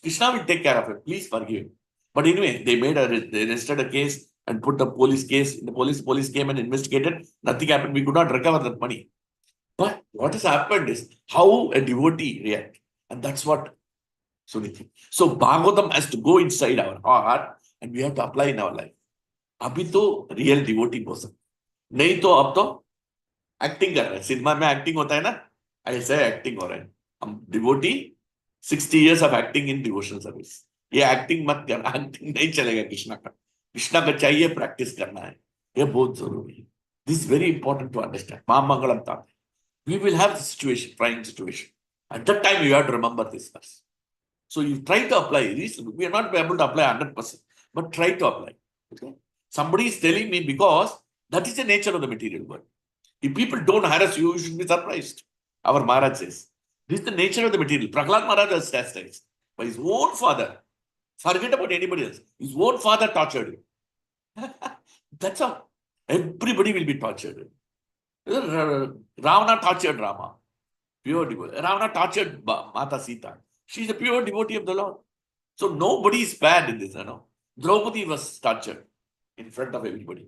Krishna will take care of it. Please forgive him. But anyway, they registered a case and put the police case. The police came and investigated. Nothing happened. We could not recover that money. But what has happened is how a devotee reacts. And that's what Suniti. So Bhagavatam has to go inside our heart and we have to apply in our life. Abhi to real devotee person. नहीं तो अब तो acting कर रहे हैं. Cinema में acting होता है ना, ऐसे एक्टिंग हो रहा है. हम devotee 60 years of acting in devotional service. ये एक्टिंग मत करना, एक्टिंग नहीं चलेगा कृष्णा का. कृष्णा का चाहिए प्रैक्टिस करना है. ये बहुत जरूरी है. This very important to understand. मां मंगलम ताते. we will have the situation, trying situation. At that time, you have to remember this verse. So you try to apply. We are not able to apply 100%, but try to apply. Okay? Somebody is telling me because that is the nature of the material world. If people don't harass you, you should be surprised. Our Maharaj says, this is the nature of the material. Prahlad Maharaj was chastised by his own father. Forget about anybody else. His own father tortured him. That's all. Everybody will be tortured. Ravana tortured Rama. Pure devotee. Ravana tortured Mata Sita. She's a pure devotee of the Lord. So nobody is spared in this. Draupadi was tortured in front of everybody.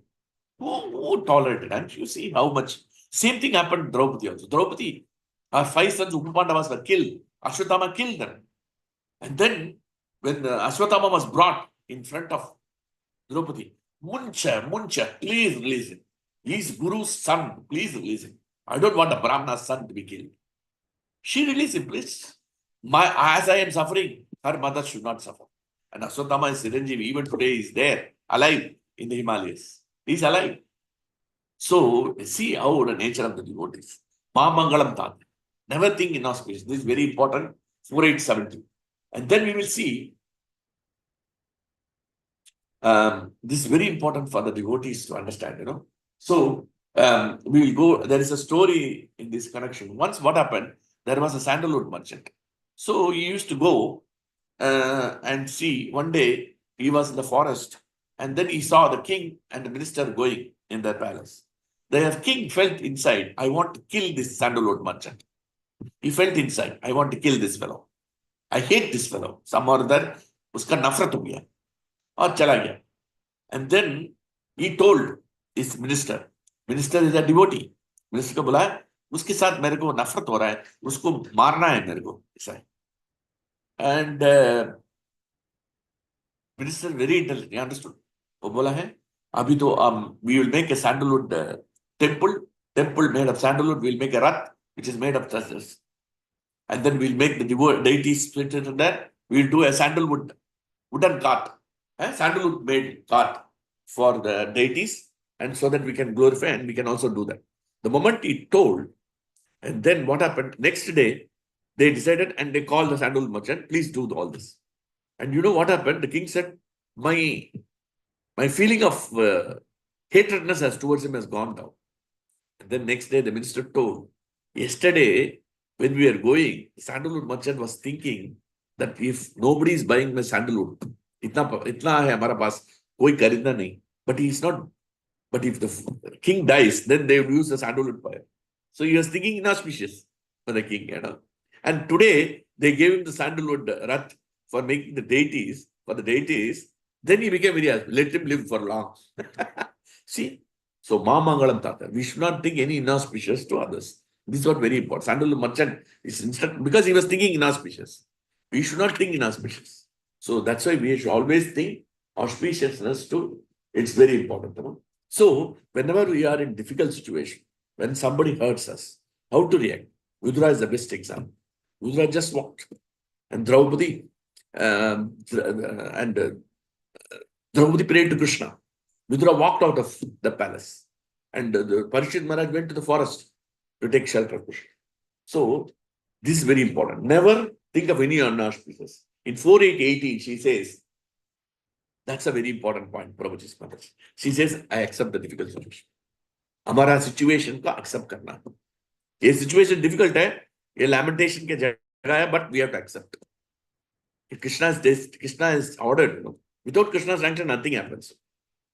Who tolerated? And you see how much. Same thing happened to Draupadi also. Draupadi, her 5 sons, Upapandavas, were killed. Ashwatthama killed them. And then when Ashwatthama was brought in front of Draupadi, Muncha, please release him. He's Guru's son, please release him. I don't want a Brahmana's son to be killed. She released him, please. As I am suffering, her mother should not suffer. And Ashwatthama is Chiranjeevi, even today is there, alive in the Himalayas. He's alive. So see how the nature of the devotees. Mamangalam Tat. Never think inauspicious. This is very important. 4870. And then we will see. This is very important for the devotees to understand, So we will go. There is a story in this connection. Once what happened, there was a sandalwood merchant. So he used to go and see. One day he was in the forest and then he saw the king and the minister going in their palace. The king felt inside, I want to kill this sandalwood merchant. He felt inside, I want to kill this fellow. I hate this fellow. Some or other, uska nafrat ho gaya. Aur chala gaya. And then he told his minister is a devotee. Minister को बुलाया, उसके साथ मेरे को नफरत हो रहा है, उसको मारना है मेरे को, ऐसा है. And minister very intelligent, he understood. वो बोला है, अभी तो we will make a sandalwood temple made of sandalwood. We'll make a rath which is made of treasures, and then we'll make the deities split into there. We'll do a sandalwood wooden cart, sandalwood made cart for the deities, and so that we can glorify and we can also do that. The moment he told, and then what happened? Next day, they decided and they called the sandalwood merchant, please do all this. And you know what happened? The king said, my feeling of hatredness towards him has gone down. And then next day, the minister told, yesterday, when we were going, the sandalwood merchant was thinking that if nobody is buying my sandalwood, itna hai hamara paas, koi karinda nahi. But he is not. But if the king dies, then they will use the sandalwood fire. So he was thinking inauspicious for the king, And today, they gave him the sandalwood rath for making the deities, for the deities. Then he became very happy. Let him live for long. See? So, Mamangalam Tata. We should not think any inauspicious to others. This is what very important. Sandalwood merchant is because he was thinking inauspicious. We should not think inauspicious. So, that's why we should always think auspiciousness too. It's very important. So, whenever we are in difficult situation, when somebody hurts us, how to react? Vidura is the best example. Vidura just walked. And Draupadi Draupadi prayed to Krishna. Vidura walked out of the palace. And the Parikshit Maharaj went to the forest to take shelter of Krishna. So, this is very important. Never think of any unauspicious. In 4.8.18, she says, that's a very important point, Prabhuji's mother. She says, I accept the difficult situation. Hamara situation ka accept karna. This situation difficult hai, ye lamentation ke jagah hai, but we have to accept. If Krishna is ordered, without Krishna's sanction, nothing happens.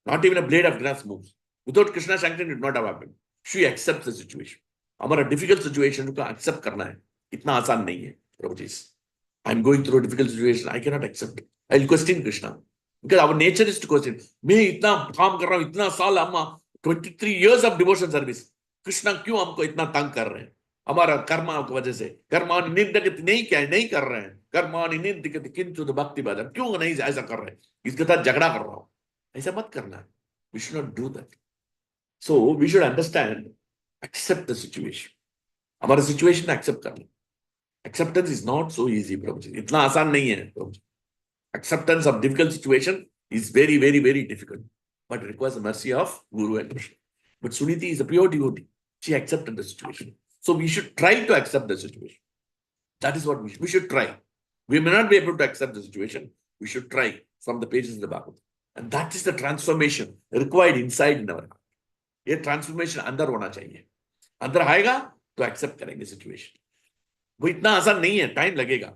Not even a blade of grass moves. Without Krishna's sanction, it would not have happened. She accepts the situation. Hamara difficult situation ka accept karna hai. Itna aasan nahi hai, Prabhuji. I'm going through a difficult situation. I cannot accept it. I'll question Krishna. Because our nature is to question. मैं इतना काम कर रहा हूँ, इतना साल हम 23 years of devotion service. Krishna क्यों हमको इतना तंग कर रहे हैं? हमारा कर्मा की वजह से. कर्मानि निंदकति नहीं कर रहे हैं. कर्मानि निंदकति किंतु भक्ति बाधम. क्यों नहीं ऐसा कर रहे हैं? इसके साथ झगड़ा कर रहा हूँ. ऐसा मत करना. We should not do that. So we should understand, accept the situation. हमारा situation accept करना. Acceptance is not so easy, Prabhuji. इतना आसान नहीं है, Prabhuji. Acceptance of difficult situation is very, very, very difficult. But it requires the mercy of Guru and Krishna. But Suniti is a pure devotee. She accepted the situation. So we should try to accept the situation. That is what we should try. We may not be able to accept the situation. We should try from the pages of the Bhagavatam. And that is the transformation required inside in our heart. ये transformation अंदर होना चाहिए. अंदर आएगा तो accept करेंगे situation. वो इतना आसान नहीं है, टाइम लगेगा,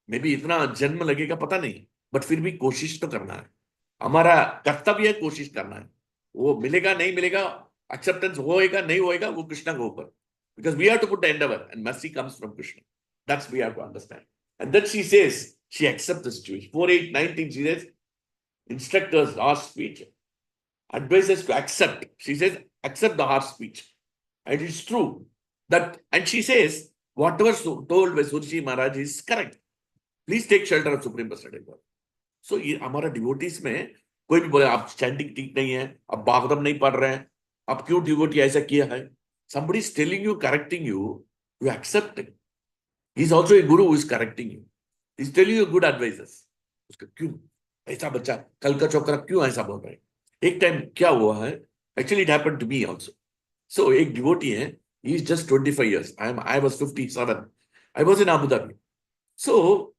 मे बी इतना जन्म लगेगा पता नहीं, बट फिर भी कोशिश तो करना है. हमारा कर्तव्य है कोशिश करना है. वो मिलेगा नहीं मिलेगा, एक्सेप्टेंस होएगा नहीं होएगा, वो कृष्णा के ऊपर. Because we have to put the endeavor and mercy comes from Krishna. That's we have to understand. And then she says, she accepts the situation. 4.8.19, she says, instructors harsh speech, advises to accept. She says, accept the harsh speech. And it's true that, and she says, whatever told by Surji Maharaj is correct. Please take shelter of Supreme Personality. So ये हमारा devotees में कोई भी बोले आप chanting ठीक नहीं है, आप भागवतम नहीं पढ़ रहे हैं, आप क्यों डिवोटी ऐसा किया है? Somebody is telling you, correcting you, you accept it. He is also a guru who is correcting you. He is telling you good advices. उसका क्यों ऐसा बच्चा कल का छोकरा क्यों ऐसा बोल रहा है? एक टाइम क्या हुआ है? Actually, it happened to me also. So एक डिवोटी है, he is just 25 years. I was 57. I was in Abu Dhabi. So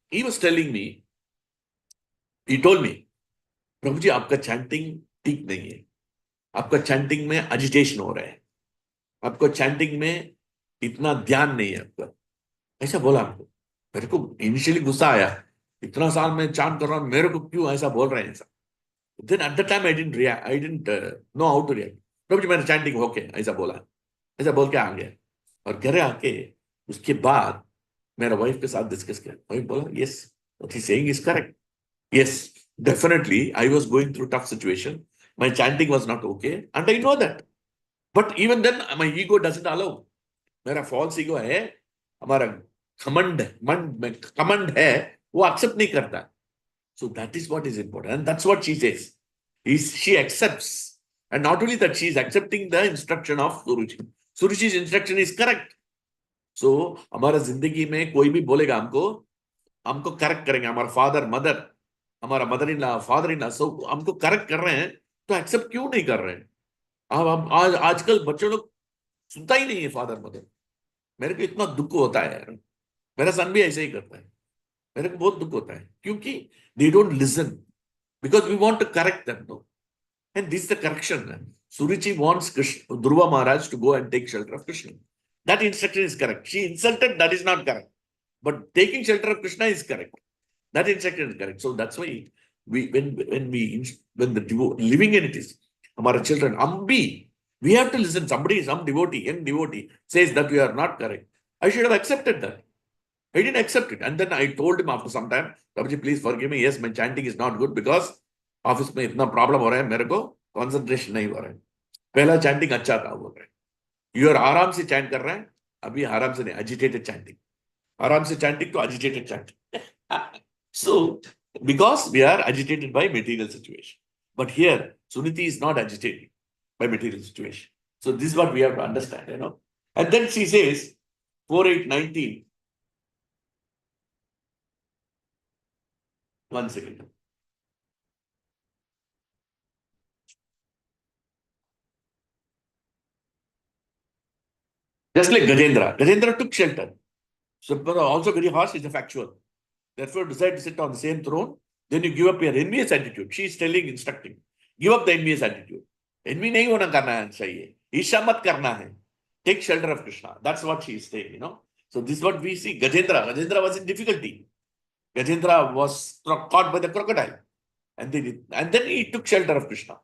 he was telling me, he told me, प्रभु जी आपका चैंटिंग ठीक नहीं है, आपका चैंटिंग में एजिटेशन हो रहा है, आपको चैंटिंग में इतना ध्यान नहीं है आपका. ऐसा बोला हमको. मेरे को इनिशियली गुस्सा आया, इतना साल में चांट कर रहा हूं, मेरे को क्यों ऐसा बोल रहे हैं ऐसा. Then at the time I didn't know how to react. प्रभु जी मैंने चैंटिंग होके ऐसा बोला, ऐसा बोल के आ गया. और घर आके उसके बाद मेरा वाइफ के साथ डिस्कस किया. वाइफ बोला yes, what he's saying is correct. Yes, definitely I was going through tough situation. My chanting was not okay, and I know that. But even then, my ego doesn't allow. मेरा false ego है, हमारा commend है, वो accept नहीं करता. So that is what is important, and that's what she says. She accepts, and not only that, she is accepting the instruction of Guruji. Guruji's instruction is correct. So हमारा जिंदगी में कोई भी बोलेगा हमको करेक्ट करेंगे. हमारा फादर मदर, हमारा mother in law, father in law, so हमको करेक्ट कर रहे हैं, तो एक्सेप्ट क्यों नहीं कर रहे हैं? अब आजकल बच्चों लोग सुनता ही नहीं है फादर मदर. मेरे को इतना दुख होता है यार. मेरा सन भी ऐसे ही करता है. मेरे को बहुत दुख होता है क्योंकि they don't listen because we want to correct them. No? And this is the correction. Suruchi wants Dhruva Maharaj to go and take shelter of Krishna. That instruction is correct. She insulted, that is not correct. But taking shelter of Krishna is correct. That instruction is correct. So that's why when the living in it is, our children, we have to listen. Some devotee, young devotee, says that we are not correct. I should have accepted that. I didn't accept it. And then I told him after some time, Prabhuji, please forgive me. Yes, my chanting is not good because office में इतना problem हो रहा है, मेरे को concentration नहीं हो रहा है. पहला chanting अच्छा था बोल रहे हैं. You are आराम से chant कर रहे हैं, अभी आराम से नहीं, agitated chanting. आराम से chanting to agitated chanting. So, because we are agitated by material situation. But here, Suniti is not agitated by material situation. So this is what we have to understand, you know. And then she says, 4.8.19. One second. Just like Gajendra. Gajendra took shelter. So also very harsh is the factual. Therefore, decide to sit on the same throne. Then you give up your envious attitude. She is telling, instructing. Give up the envious attitude. Envy nahi hona karna hai chahiye. Isha mat karna hai. Take shelter of Krishna. That's what she is saying, you know. So this is what we see. Gajendra was in difficulty. Gajendra was caught by the crocodile. And then he took shelter of Krishna.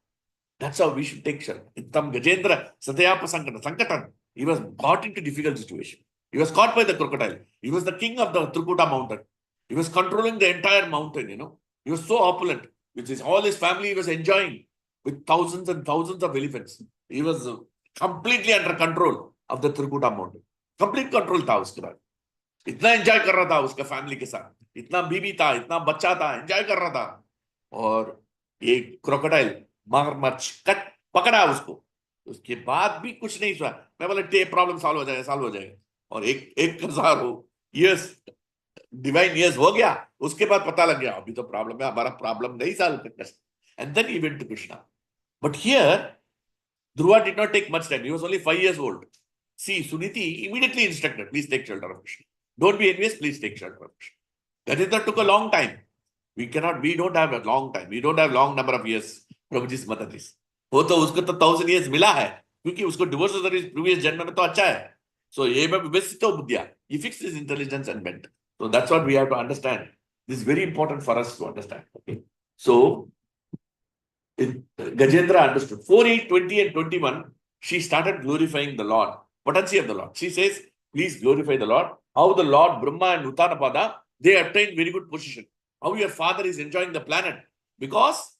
That's how we should take shelter. Tam Gajendra Satyapa Sankatan. He was caught into difficult situation. He was caught by the crocodile. He was the king of the Trikuta mountain. He was controlling the entire mountain, you know. He was so opulent. With all his family, he was enjoying with thousands and thousands of elephants. He was completely under control of the Trikuta mountain. Complete control था उसके बाद. इतना enjoy कर रहा था उसका family के साथ. इतना बीबी था, इतना बच्चा था, एंजॉय कर रहा था. और एक क्रोकोडाइल मगरमच्छ पकड़ा उसको. उसके बाद भी कुछ नहीं हुआ. मैं बोला प्रॉब्लम सॉल्व हो जाएगा. और एक हजार ईयर्स डिवाइन ईयर्स हो गया. उसके बाद पता लग गया अभी तो प्रॉब्लम है, हमारा प्रॉब्लम नहीं सॉल्व कर सकते. And then he went to Krishna. But here Dhruva did not take much time. He was only 5 years old. See, Suniti immediately instructed, please take shelter of Krishna. Don't be envious, please take shelter of Krishna. Gajendra took a long time. We don't have a long time. We don't have long number of years. Prabhuji's mother is. वो तो उसको तो 1000 years मिला है क्योंकि उसको divorce service previous जन्म में तो अच्छा है. So ये बस तो बुद्धिया. He fixed his intelligence and bent. So that's what we have to understand. This is very important for us to understand. Okay. So Gajendra understood. 4, 8, 20 and 21, she started glorifying the Lord. Potency of the Lord. She says, please glorify the Lord. How the Lord Brahma and Uttanapada, they attained very good position. How your father is enjoying the planet because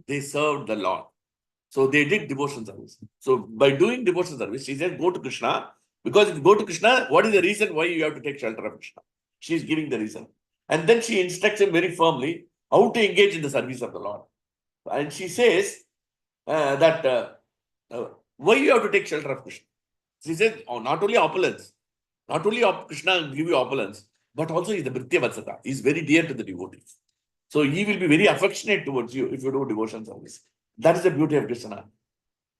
they served the Lord. So they did devotion service. So by doing devotion service, she said, go to Krishna. Because if you go to Krishna, what is the reason why you have to take shelter of Krishna? She is giving the reason. And then she instructs him very firmly how to engage in the service of the Lord. And she says that why you have to take shelter of Krishna? She says, oh, not only opulence, not only Krishna will give you opulence, but also he is the Bhritya Vatsata. He is very dear to the devotees. So he will be very affectionate towards you if you do devotion service. That is the beauty of Krishna.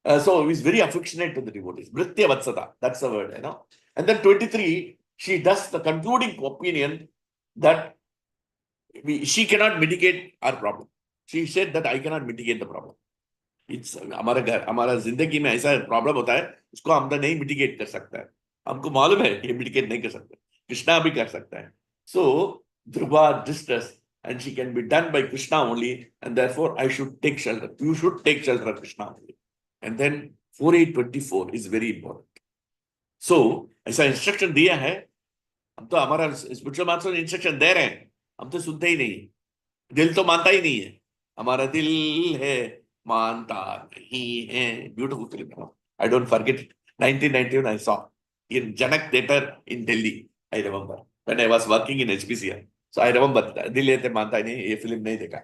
So he is very affectionate to the devotees. Bhritya Vatsata, that's the word, you know. And then 23, she does the concluding opinion that she cannot mitigate our problem. She said that I cannot mitigate the problem. It's हमारा जिंदगी में ऐसा problem होता है उसको हम तो नहीं मिटिगेट कर सकता है. हमको मालूम है कि मिटिगेट नहीं कर सकते. कृष्णा भी कर सकता है. So Dhruva distress and she can be done by Krishna only, and therefore I should take shelter. You should take shelter of Krishna only. And then 4.8.24 is very important. So ऐसा instruction दिया है. हम तो हमारा spiritual master instruction दे रहे हैं, हम तो सुनते ही नहीं. दिल तो मानता ही नहीं है. हमारा दिल है मानता नहीं है. Beautiful film. I don't forget it. 1991 I saw in Janak Theatre in Delhi. I remember when I was working in HPCR. So I remember दिल है मानता ही नहीं. ये फिल्म नहीं देखा.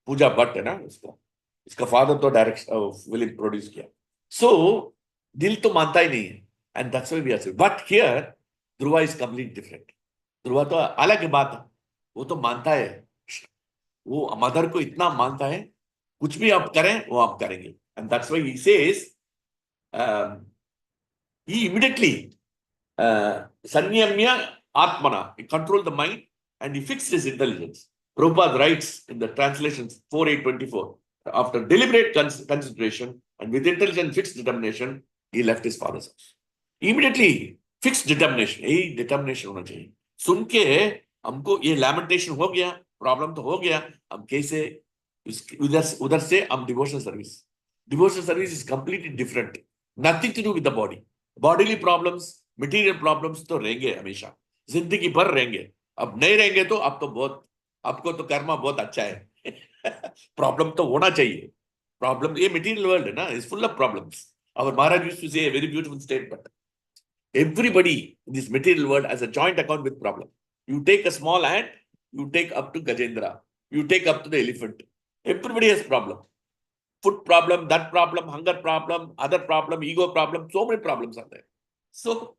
पूजा भट्ट है ना उसका. इसका फादर तो डायरेक्ट फिल्म प्रोड्यूस किया. So दिल तो मानता ही नहीं है. And that's why we are saying. But here Dhruva is completely different. Dhruva तो अलग बात है. वो तो मानता है. वो मदर को इतना मानता है, कुछ भी आप करें वो आप करेंगे. And that's why he says he immediately sanyamya atmana, he controlled the mind and he fixed his intelligence. Prabhupada writes in the translations 4.8.24, after deliberate consideration and with intelligent fixed determination, he left his father's house. Immediately fixed determination. यही determination होना चाहिए. सुन के हमको ये lamentation हो गया, problem तो हो गया, हम कैसे उधर से हम devotional service is completely different. Nothing to do with the body. Bodily problems, material problems तो रहेंगे हमेशा, जिंदगी भर रहेंगे. अब नहीं रहेंगे तो अब तो बहुत, आपको तो कर्मा बहुत अच्छा है. प्रॉब्लम तो होना चाहिए. प्रॉब्लम, ये मटेरियल वर्ल्ड है ना, is full of problems. Our Maharaj used to say a very beautiful statement. Everybody in this material world has a joint account with problem. You take a small ant, you take up to Gajendra, you take up to the elephant. Everybody has problem. Food problem, that problem, hunger problem, other problem, ego problem, so many problems are there. So,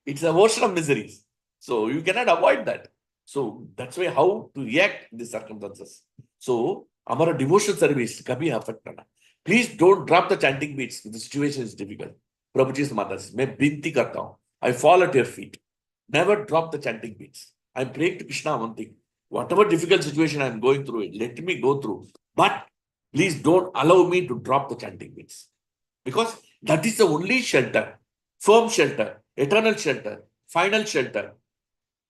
it's an ocean of miseries. So you cannot avoid that. So that's why how to react in these circumstances. So, our devotional service kabhi affect na. Please don't drop the chanting beats. The situation is difficult. Prabhuji's mothers, मैं विनती करता हूँ. I fall at your feet. Never drop the chanting beats. I'm praying to Krishna one thing. Whatever difficult situation I'm going through it, let me go through. But please don't allow me to drop the chanting beats. Because that is the only shelter, firm shelter, eternal shelter, final shelter,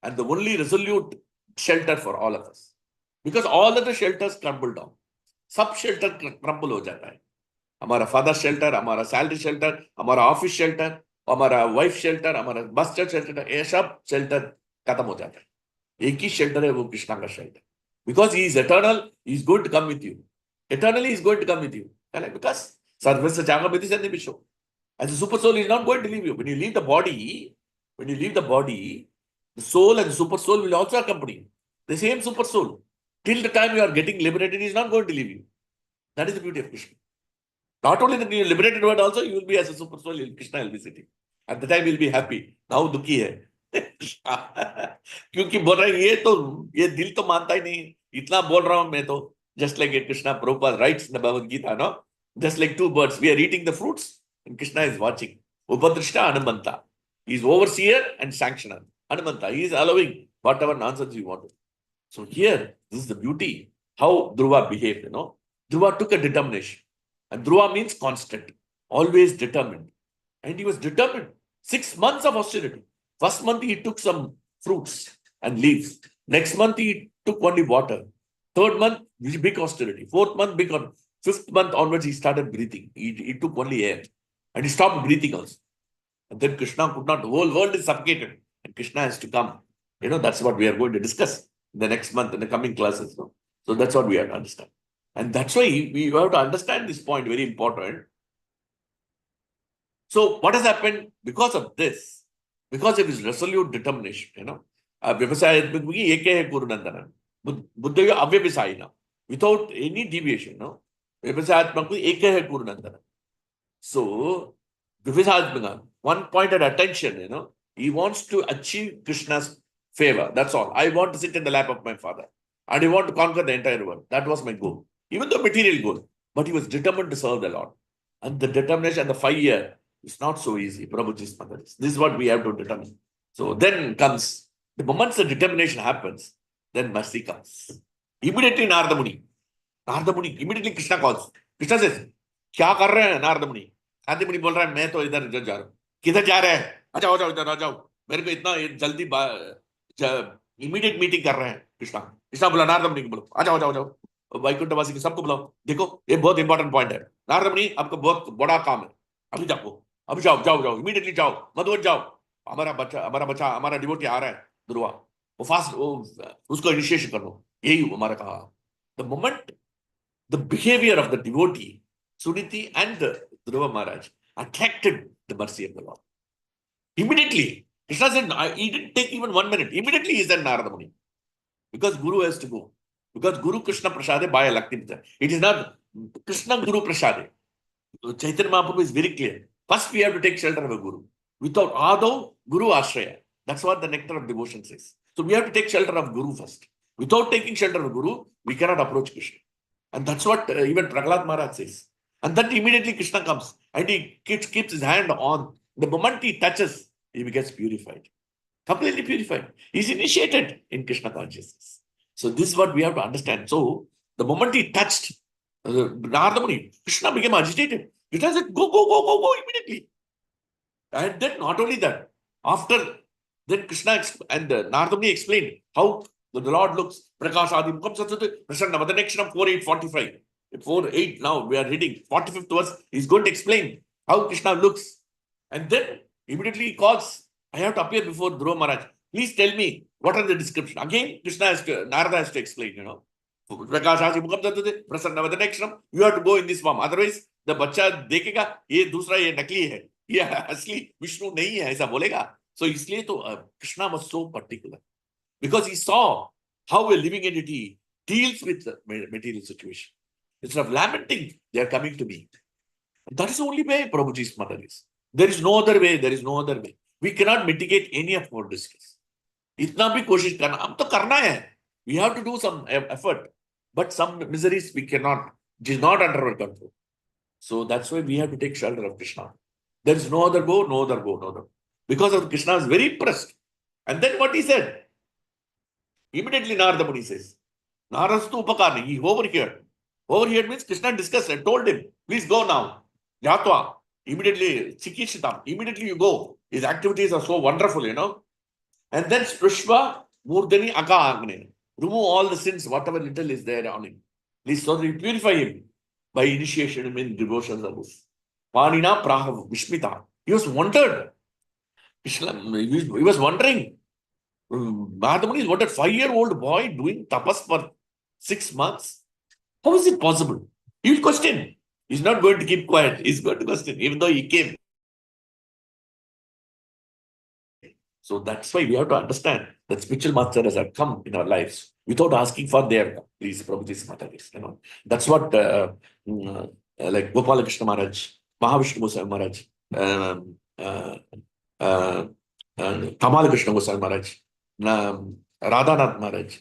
and the only resolute shelter for all of us. Because all other shelters crumble down. सब shelter crumble हो जाता है. हमारा father shelter, हमारा salary shelter, हमारा office shelter, हमारा wife shelter, हमारा bus shelter, ये सब शेल्टर खत्म हो जाता है. एक ही शेल्टर है वो कृष्णा का shelter. Because he is eternal, he is going to come with you. Eternally he is going to come with you. Because Sarvasya Jagamati Sannivisho. As a super soul, he is not going to leave you. When you leave the body, the soul and the super soul will also accompany you. The same super soul. Till the time you are getting liberated, he is not going to leave you. That is the beauty of Krishna. Not only that you are liberated, but also you will be as a super soul, Krishna will be sitting. At the time you will be happy. Now dukhi hai. क्योंकि बोल रहा है ये दिल तो मानता ही नहीं. इतना बोल रहा हूं मैं तो. Just like Krishna Prabhupada writes in the Bhagavad Gita, no? Just like two birds, we are eating the fruits and Krishna is watching. Upadrishta Anumanta. He is overseer and sanctioner. Anumanta. He is allowing whatever nonsense you want. So here, this is the beauty. How Dhruva behaved, Dhruva took a determination. And Dhruva means constant. Always determined. And he was determined. 6 months of austerity. First month he took some fruits and leaves. Next month he took only water. Third month, big austerity. Fourth month, big austerity. Fifth month onwards, he started breathing. He took only air. And he stopped breathing also. And then Krishna could not, the whole world is suffocated. And Krishna has to come. That's what we are going to discuss in the next month, in the coming classes. So that's what we have to understand. And that's why we have to understand this point, very important. So what has happened because of this? Because of his resolute determination, without any deviation, so, one pointed attention, he wants to achieve Krishna's favor. That's all. I want to sit in the lap of my father. And I want to conquer the entire world. That was my goal. Even though material goal. But he was determined to serve the Lord. And the determination and the 5 year is not so easy. Prabhuji's mother is. This is what we have to determine. So then comes, the moment the determination happens, then mercy comes. Immediately Narada Muni, immediately Krishna calls. Krishna says, क्या कर रहे हैं नारद मुनि? नारद मुनि बोल रहा है मैं तो इधर जा रहा हूं. किधर जा रहे हैं? आ जाओ इधर आ जाओ. मेरे को इतना जल्दी इमीडिएट मीटिंग कर रहे हैं कृष्णा बोला नारद मुनि को बोलो आ जाओ वैकुंठवासी के सबको बुलाओ. देखो ये बहुत इंपॉर्टेंट पॉइंट है. नारद मुनि आपको बहुत बड़ा काम है. अभी जाओ इमीडिएटली जाओ, मधुवन जाओ. हमारा बच्चा हमारा डिवोटी आ रहा है ध्रुवा, वो फास्ट उसको इनिशिएशन कर लो. यही हमारा कहा. The moment the behaviour of the devotee Suniti and Dhruva Maharaj attracted the mercy of the Lord. Immediately, Krishna said, he didn't take even 1 minute. Immediately he said Narada Muni. Because Guru has to go. Because Guru Krishna Prasade by Lakti. It is not Krishna Guru Prasade. Chaitanya Mahaprabhu is very clear. First we have to take shelter of a Guru. Without Ado, Guru Ashraya. That's what the nectar of devotion says. So we have to take shelter of Guru first. Without taking shelter of Guru, we cannot approach Krishna. And that's what even Prahlad Maharaj says. And then immediately Krishna comes and he keeps his hand on. The moment he touches, he gets purified. Completely purified. He's initiated in Krishna consciousness. So this is what we have to understand. So the moment he touched Narada Muni, Krishna became agitated. Krishna said, go immediately. And then not only that, after then Krishna and Narada Muni explained how the Lord looks. Prakashadi Mukam Satsute Prasanna. The next 4.8.45. 4.8 now we are reading 45th verse. He's going to explain how Krishna looks. And then immediately he calls, I have to appear before Dhruva Maharaj. Please tell me what are the description. Again, Narada has to explain, The next one, you have to go in this form. Otherwise, the bacha dekega, ye dusra ye nakli hai. Ye asli Vishnu nahi hai, aisa bolega. So isliye to Krishna was so particular. Because he saw how a living entity deals with the material situation. Instead of lamenting, they are coming to me. And that is the only way Prabhuji's mother is. There is no other way. There is no other way. We cannot mitigate any of our distress. Itna bhi koshish karna. Hum to karna hai. We have to do some effort. But some miseries we cannot. It is not under our control. So that's why we have to take shelter of Krishna. There is no other go, no other go, no other. Because of Krishna is very impressed. And then what he said? Immediately Narada Muni says, Narastu Upakarni, he overheard. Overheard means Krishna discussed and told him, please go now. Jatva. Immediately, Chikishitam. Immediately you go. His activities are so wonderful, And then Sprishva Murdani Aka Agne. Remove all the sins, whatever little is there on him. Please so that you purify him by initiation in devotion service. Panina Praha Vishmita. He was wondered. He was wondering. Narada Muni is what a 5-year-old boy doing tapas for 6 months. How is it possible? He will question. He's not going to keep quiet. He's going to question, even though he came. So that's why we have to understand that spiritual masters have come in our lives without asking for their please, Prabhuji's Mataris. That's what like Gopala Krishna Maharaj, Mahavishnu Goswami Maharaj, Kamala Krishna Goswami Maharaj, Radhanath Maharaj,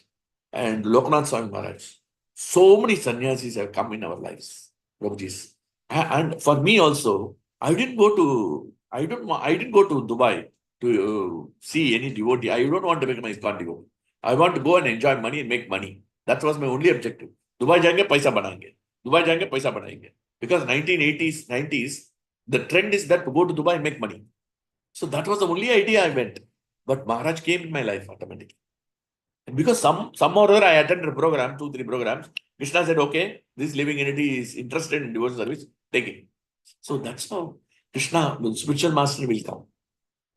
and Loknath Swami Maharaj. So many sannyasis have come in our lives, Prabhuji's. And for me also, I didn't go to I didn't go to Dubai to see any devotee. I don't want to become a ISKCON devotee. I want to go and enjoy money and make money. That was my only objective. Dubai जाएंगे पैसा बनाएंगे. Dubai जाएंगे पैसा बनाएंगे. Because 1980s, 90s, the trend is that to go to Dubai and make money. So that was the only idea I went. But Maharaj came in my life automatically. And because some or other I attended a program, 2-3 programs, Krishna said, okay, this living entity is interested in devotional service, take it. So that's how Krishna, the spiritual master, will come.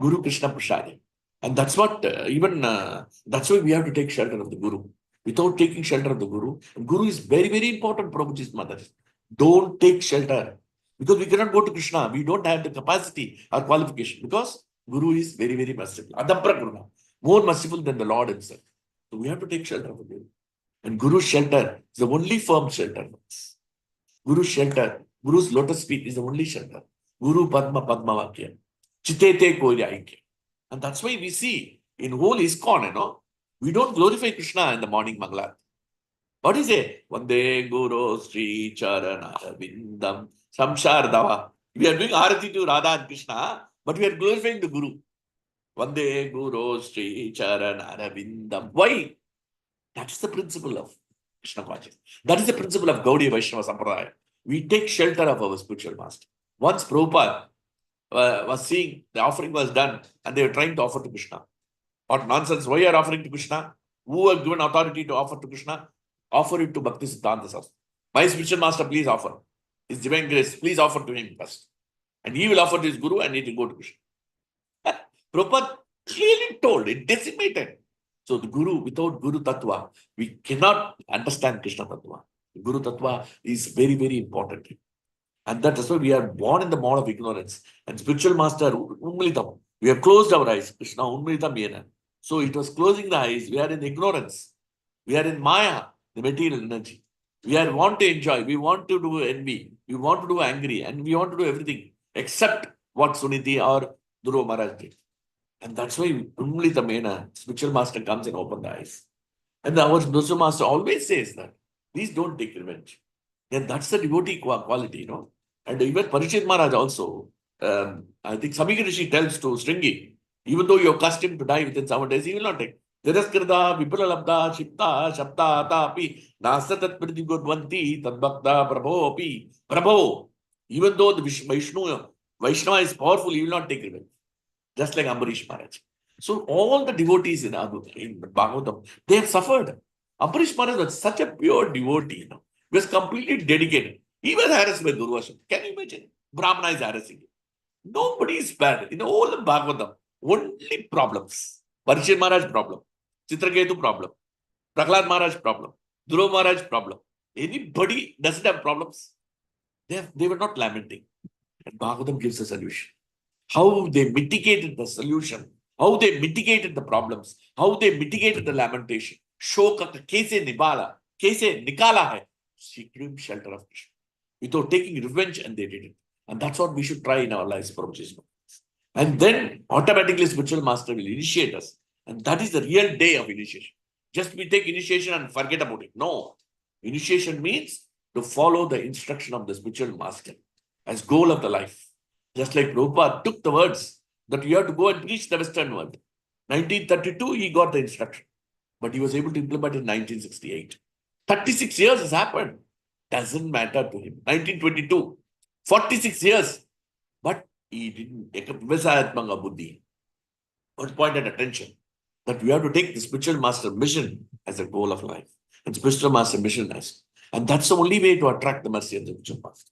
Guru Krishna Prasad. And that's what, that's why we have to take shelter of the Guru. Without taking shelter of the Guru is very, very important, Prabhuji's mother. Don't take shelter. Because we cannot go to Krishna. We don't have the capacity or qualification. Because Guru is very, very merciful. Adampra Guru. More merciful than the Lord himself. So we have to take shelter of the Guru. And Guru's shelter is the only firm shelter. Guru's shelter, Guru's lotus feet is the only shelter. Guru Padma Padma Vakya. Chitete Koya Aikya. And that's why we see in whole ISKCON, we don't glorify Krishna in the morning Mangala. What is it? Vande Guru Sri Charana Vindam Samshardava. We are doing Arati to Radha and Krishna, but we are glorifying the Guru. Vande Guru Sri Charana Vindam. Why? That's the principle of Krishna consciousness. That is the principle of Gaudiya Vaishnava Sampradaya. We take shelter of our spiritual master. Once Prabhupada was seeing the offering was done and they were trying to offer to Krishna. What nonsense? Why are you offering to Krishna? Who are given authority to offer to Krishna? Offer it to Bhakti Siddhanta Saraswati. My spiritual master, please offer. His divine grace, please offer to him first. And he will offer to his Guru and it will go to Krishna. Prabhupada clearly told it, decimated. So the Guru, without Guru Tattva, we cannot understand Krishna Tattva. Guru Tattva is very, very important. And that is why we are born in the mode of ignorance. And spiritual master, Unmilitam, we have closed our eyes. Krishna Unmilitam Yena. So it was closing the eyes. We are in ignorance. We are in Maya, the material energy. We want to enjoy. We want to do envy. We want to do angry. And we want to do everything except what Suniti or Dhruva Maharaj did. And that's why Unmilitam Yena, spiritual master comes and opens the eyes. And our spiritual master always says that, please don't take revenge. And that's the devotee quality, And even Parikshit Maharaj also, I think Samika Rishi tells to Sringi, even though you're accustomed to die within 7 days, he will not take. Tiraskirda, Vipulalabda, Shipta, Shapta, Tapi, Nasatat Pridhigudvanti, Tadbhakta, Prabho, Prabho. Even though the Vaishnava is powerful, he will not take revenge. Just like Ambarish Maharaj. So all the devotees in Bhagavatam, they have suffered. Ambarish Maharaj was such a pure devotee, He was completely dedicated. He was harassed by Durvasana. Can you imagine? Brahmana is harassing him. Nobody is bad. In all the Bhagavatam, only problems. Parikshit Maharaj problem. Chitraketu problem. Prahlad Maharaj problem. Dhruva Maharaj problem. Anybody doesn't have problems. They were not lamenting. And Bhagavatam gives a solution. How they mitigated the solution. How they mitigated the problems. How they mitigated the lamentation. Shoka ka kaise nibala. Kaise nikala hai. Secret shelter of Krishna. Without taking revenge, and they did it. And that's what we should try in our lives, Prabhuji. And then automatically spiritual master will initiate us. And that is the real day of initiation. Just we take initiation and forget about it. No. Initiation means to follow the instruction of the spiritual master as goal of the life. Just like Prabhupada took the words that you have to go and preach the Western world. 1932, he got the instruction. But he was able to implement it in 1968. 36 years has happened. Doesn't matter to him. 1922, 46 years. But he didn't take up Visayatmanga Buddhi. But pointed attention that we have to take the spiritual master mission as a goal of life. And spiritual master mission as. And that's the only way to attract the mercy of the spiritual master.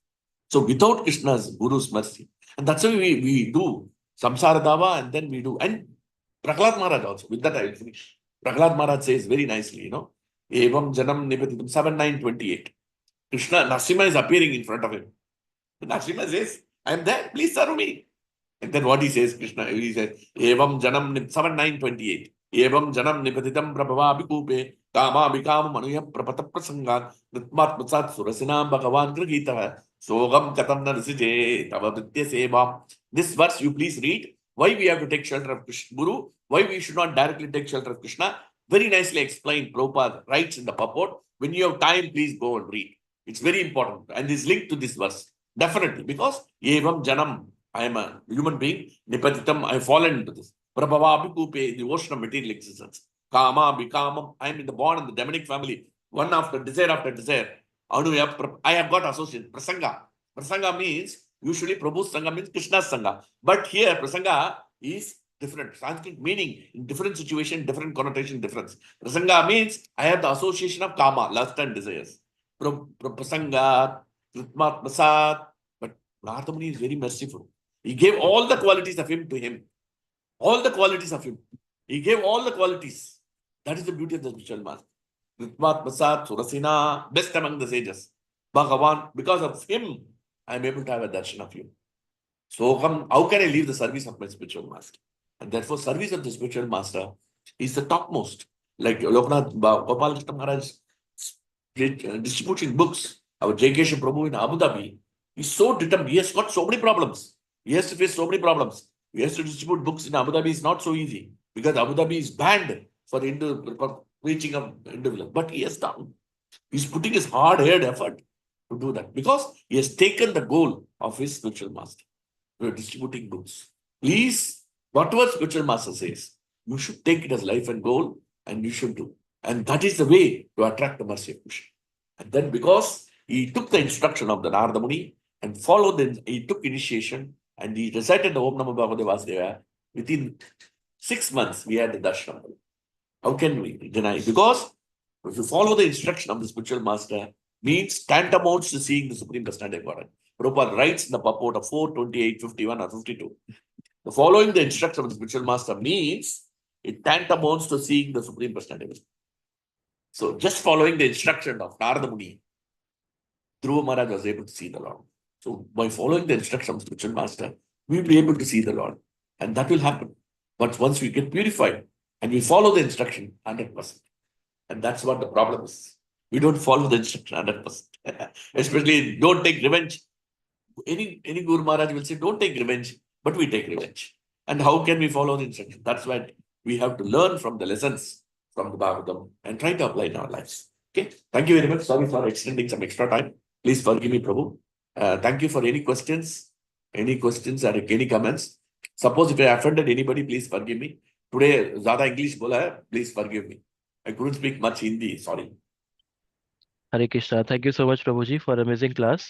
So without Krishna's Guru's mercy, and that's why we do Samsara Dava, and then we do. And Prahlad Maharaj also. With that I will finish. Prahlad Maharaj says very nicely, Evam Janam Nipatitam 7.9.28. Krishna, Narasimha is appearing in front of him. Narasimha says, I am there, please serve me. And then what he says, Krishna, he says, Evam Janam 7.9.28. Evam Janam Nipatitam Prabhava Bikupe, Kama Bikam Manuya Prapata Prasangan, Nitmat Matsat Surasinam Bhagavan Gragita, Sogam Katam Narsije, Tavaditya Sevam. This verse you please read. Why we have to take shelter of Krishna Guru? Why we should not directly take shelter of Krishna? Very nicely explained. Prabhupada writes in the purport. When you have time, please go and read. It's very important. And is linked to this verse. Definitely. Because Evam Janam. I am a human being. Nipatitam, I have fallen into this. Prabhava Abhikupe, the ocean of material existence. Kama, Bikamam, I am in the born in the demonic family. One after desire. I have got association. Prasanga. Prasanga means, usually Prabhu's Sangha means Krishna's Sangha. But here, Prasanga is different. Sanskrit meaning in different situation, different connotation, difference. Prasanga means I have the association of Kama, lust and desires. Prasanga, Kritmat Prasad. But Narada Muni is very merciful. He gave all the qualities of him to him. All the qualities of him. He gave all the qualities. That is the beauty of the spiritual master. Kritmat Prasad, Surasina, best among the sages. Bhagavan, because of him, I am able to have a darshan of you. So how can I leave the service of my spiritual master? And therefore, service of the spiritual master is the topmost. Like Loknath Gopal Krishna Maharaj distributing books. Our J.K. Prabhu in Abu Dhabi is so determined. He has got so many problems. He has to face so many problems. He has to distribute books in Abu Dhabi is not so easy because Abu Dhabi is banned for preaching of individual. But he has done. He's putting his hard-earned effort to do that because he has taken the goal of his spiritual master. We are distributing books. Please, whatever spiritual master says, you should take it as life and goal, and you should do. And that is the way to attract the mercy of Krishna. And then because he took the instruction of the Narada Muni and followed he took initiation and he recited the Om Namo Bhagavate Vasudevaya, within 6 months we had the darshan. How can we deny? Because if you follow the instruction of the spiritual master, means tantamounts to seeing the Supreme Personality of Godhead. Prabhupada writes in the purport of 4:28, 51 or 52. The following the instruction of the spiritual master means it tantamounts to seeing the Supreme Personality of Godhead. So just following the instruction of Narada Muni, Dhruva Maharaj was able to see the Lord. So by following the instruction of the spiritual master, we will be able to see the Lord. And that will happen. But once we get purified and we follow the instruction 100%. And that's what the problem is. We don't follow the instruction 100%. Especially don't take revenge. Any Guru Maharaj will say, don't take revenge, but we take revenge. And how can we follow the instruction? That's why we have to learn from the lessons from the Bhagavatam and try to apply in our lives. Okay. Thank you very much. Sorry for extending some extra time. Please forgive me, Prabhu. Thank you for any questions. Any questions or any comments? Suppose if I offended anybody, please forgive me. Today, Zada English bola hai, please forgive me. I couldn't speak much Hindi. Sorry. Hare Krishna thank you so much प्रभु जी for amazing class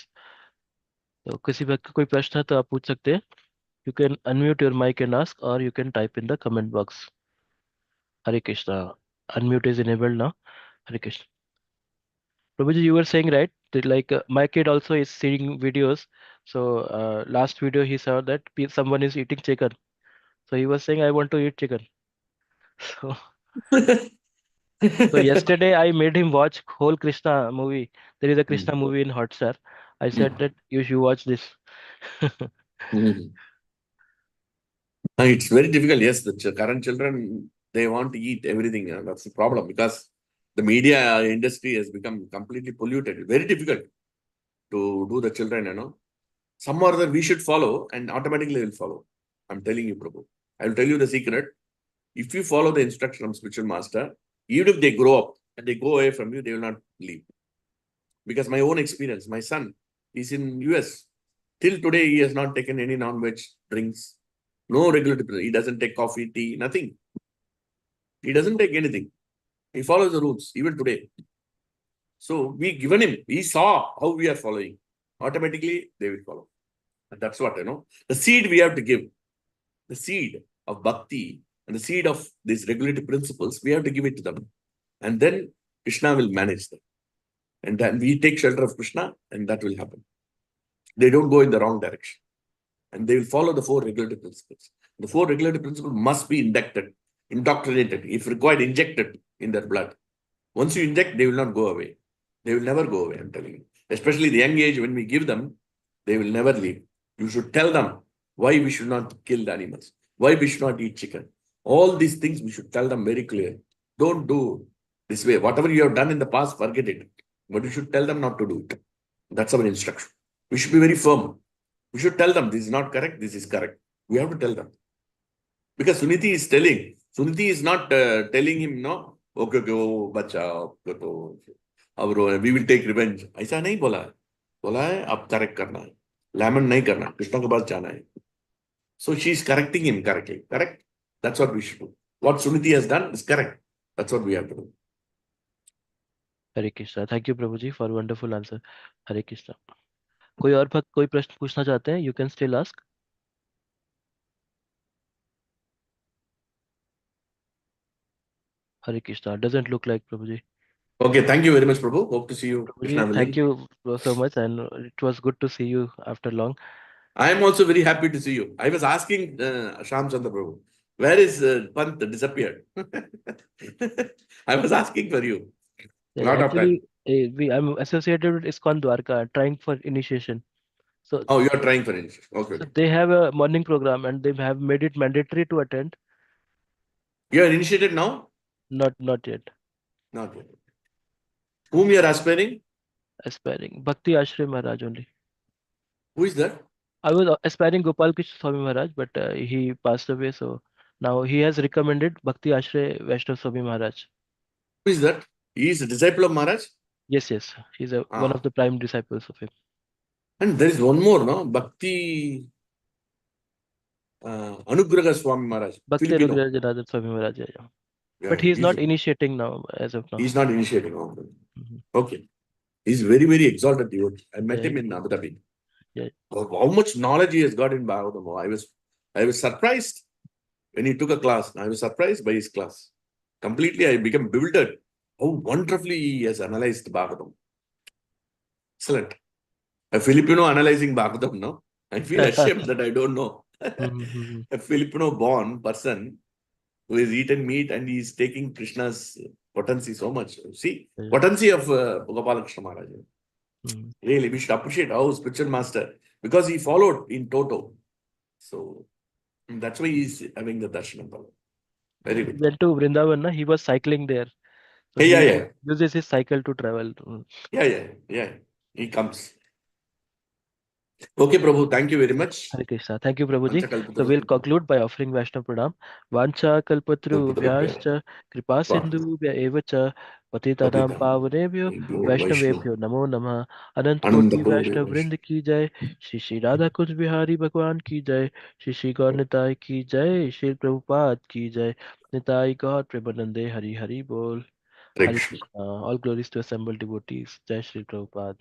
तो किसी व्यक्ति को कोई प्रश्न है तो आप पूछ सकते हैं you can unmute your mic and ask और you can type in the comment box Hare Krishna unmute is enabled now Hare Krishna प्रभु जी you were saying right that like my kid also is seeing videos so last video he saw that someone is eating chicken so he was saying I want to eat chicken so so yesterday I made him watch whole Krishna movie there is a Krishna movie in Hotstar I said that you should watch this It's very difficult. Yes, the current children, they want to eat everything. That's the problem because the media industry has become completely polluted. Very difficult to do the children. Some or other we should follow and automatically they will follow. I'm telling you, Prabhu. I will tell you the secret. If you follow the instruction of spiritual master, even if they grow up and they go away from you, they will not leave. Because my own experience, my son is in US. Till today, he has not taken any non-veg drinks. No regulatory. He doesn't take coffee, tea, nothing. He doesn't take anything. He follows the rules, even today. So we given him, he saw how we are following. Automatically, they will follow. And that's what, the seed we have to give. The seed of bhakti and the seed of these regulatory principles, we have to give it to them. And then Krishna will manage them. And then we take shelter of Krishna, and that will happen. They don't go in the wrong direction. And they will follow the 4 regulatory principles. The 4 regulatory principles must be indoctrinated, if required, injected in their blood. Once you inject, they will not go away. They will never go away, I'm telling you. Especially the young age, when we give them, they will never leave. You should tell them why we should not kill the animals, why we should not eat chicken. All these things we should tell them very clear. Don't do this way. Whatever you have done in the past, forget it. But you should tell them not to do it. That's our instruction. We should be very firm. We should tell them this is not correct, this is correct. We have to tell them. Because Suniti is telling. Suniti is not telling him, no, okay, oh, bacha, we will take revenge. ऐसा नहीं बोला है. बोला है, अब correct करना है. Lament नहीं करना. कृष्ण के पास जाना है. So she's correcting him correctly. Correct? That's what we should do. What Suniti has done is correct. That's what we have to do. Hare Krishna. Thank you प्रभु जी for wonderful answer. Hare Krishna. कोई और भक्त कोई प्रश्न पूछना चाहते हैं? You can still ask. Hare Krishna. Doesn't look like प्रभु जी. Okay, thank you very much, Prabhu. Hope to see you, प्रभु जी Krishna thank willing. You so much and it was good to see you after long. I am also very happy to see you. I was asking Sham Chandra Prabhu, where is Pant disappeared? I was asking for you. Lot of Actually, time. I'm associated with ISKCON Dwarka trying for initiation. So Oh, you are trying for it. Okay, so okay. they have a morning program and they have made it mandatory to attend. You are initiated now? Not yet. Not yet. Whom you are aspiring? Aspiring Bhakti Ashray Maharaj only. Who is that? I was aspiring Gopal Krishna Swami Maharaj, but he passed away. So now he has recommended Bhakti Ashray Vaishnav Swami Maharaj. Who is that? He is a disciple of Maharaj? Yes. He's one of Ah. the prime disciples of him. And there is one more, no? Bhakti Anugraha Swami Maharaj, Bhakti Filipino. Anugrah Janardhan Swami Maharaj. Yeah. Yeah, But he is he's, not initiating now as of now. he's not initiating. Okay. Mhm. Okay. He's very, very exalted devotee. I met Yeah, him in Abu Dhabi. yeah. How much knowledge he has got in Bhagavatam. I was surprised when he took a class. I was surprised by his class. Completely, I became bewildered. How wonderfully he has analyzed Bhagavatam. Excellent. A Filipino analyzing Bhagavatam, no? I feel ashamed that I don't know. Mhm. A Filipino born person who has eaten meat and he is taking Krishna's potency so much. See, Yeah. potency of Gopala Krishna Maharaj. Mhm. Really, we should appreciate how spiritual master, because he followed in toto. So that's why he's having the darshan. Yeah, Very he good. went to Vrindavan, na? He was cycling there. So Hey, yeah, he yeah, uses his cycle to travel. yeah. He comes. Okay, Prabhu, thank you very much. Hare Krishna. Thank you, Prabhuji. So we'll Panchakalpatarupya, conclude by offering Vaishnav Pranam. Vancha kalpatru Kalpatarupya, vyascha kripa sindhu vya evacha patitanam Patitam, pavanebhyo Vaishnav, Vaishnavebhyo namo namah. Anant Ananda Koti Gauri Vaishnav Vaishnav. Vrind ki jai. Shri Radha Kunj Bihari Bhagwan ki jai. Shri Gaur Nitai ki jai. Shri Prabhupada ki jai. Nitai God Premanande Hari Hari Bol. Hare Hare Krishna. Krishna. All glories to assembled devotees. Jai Shri Prabhupada.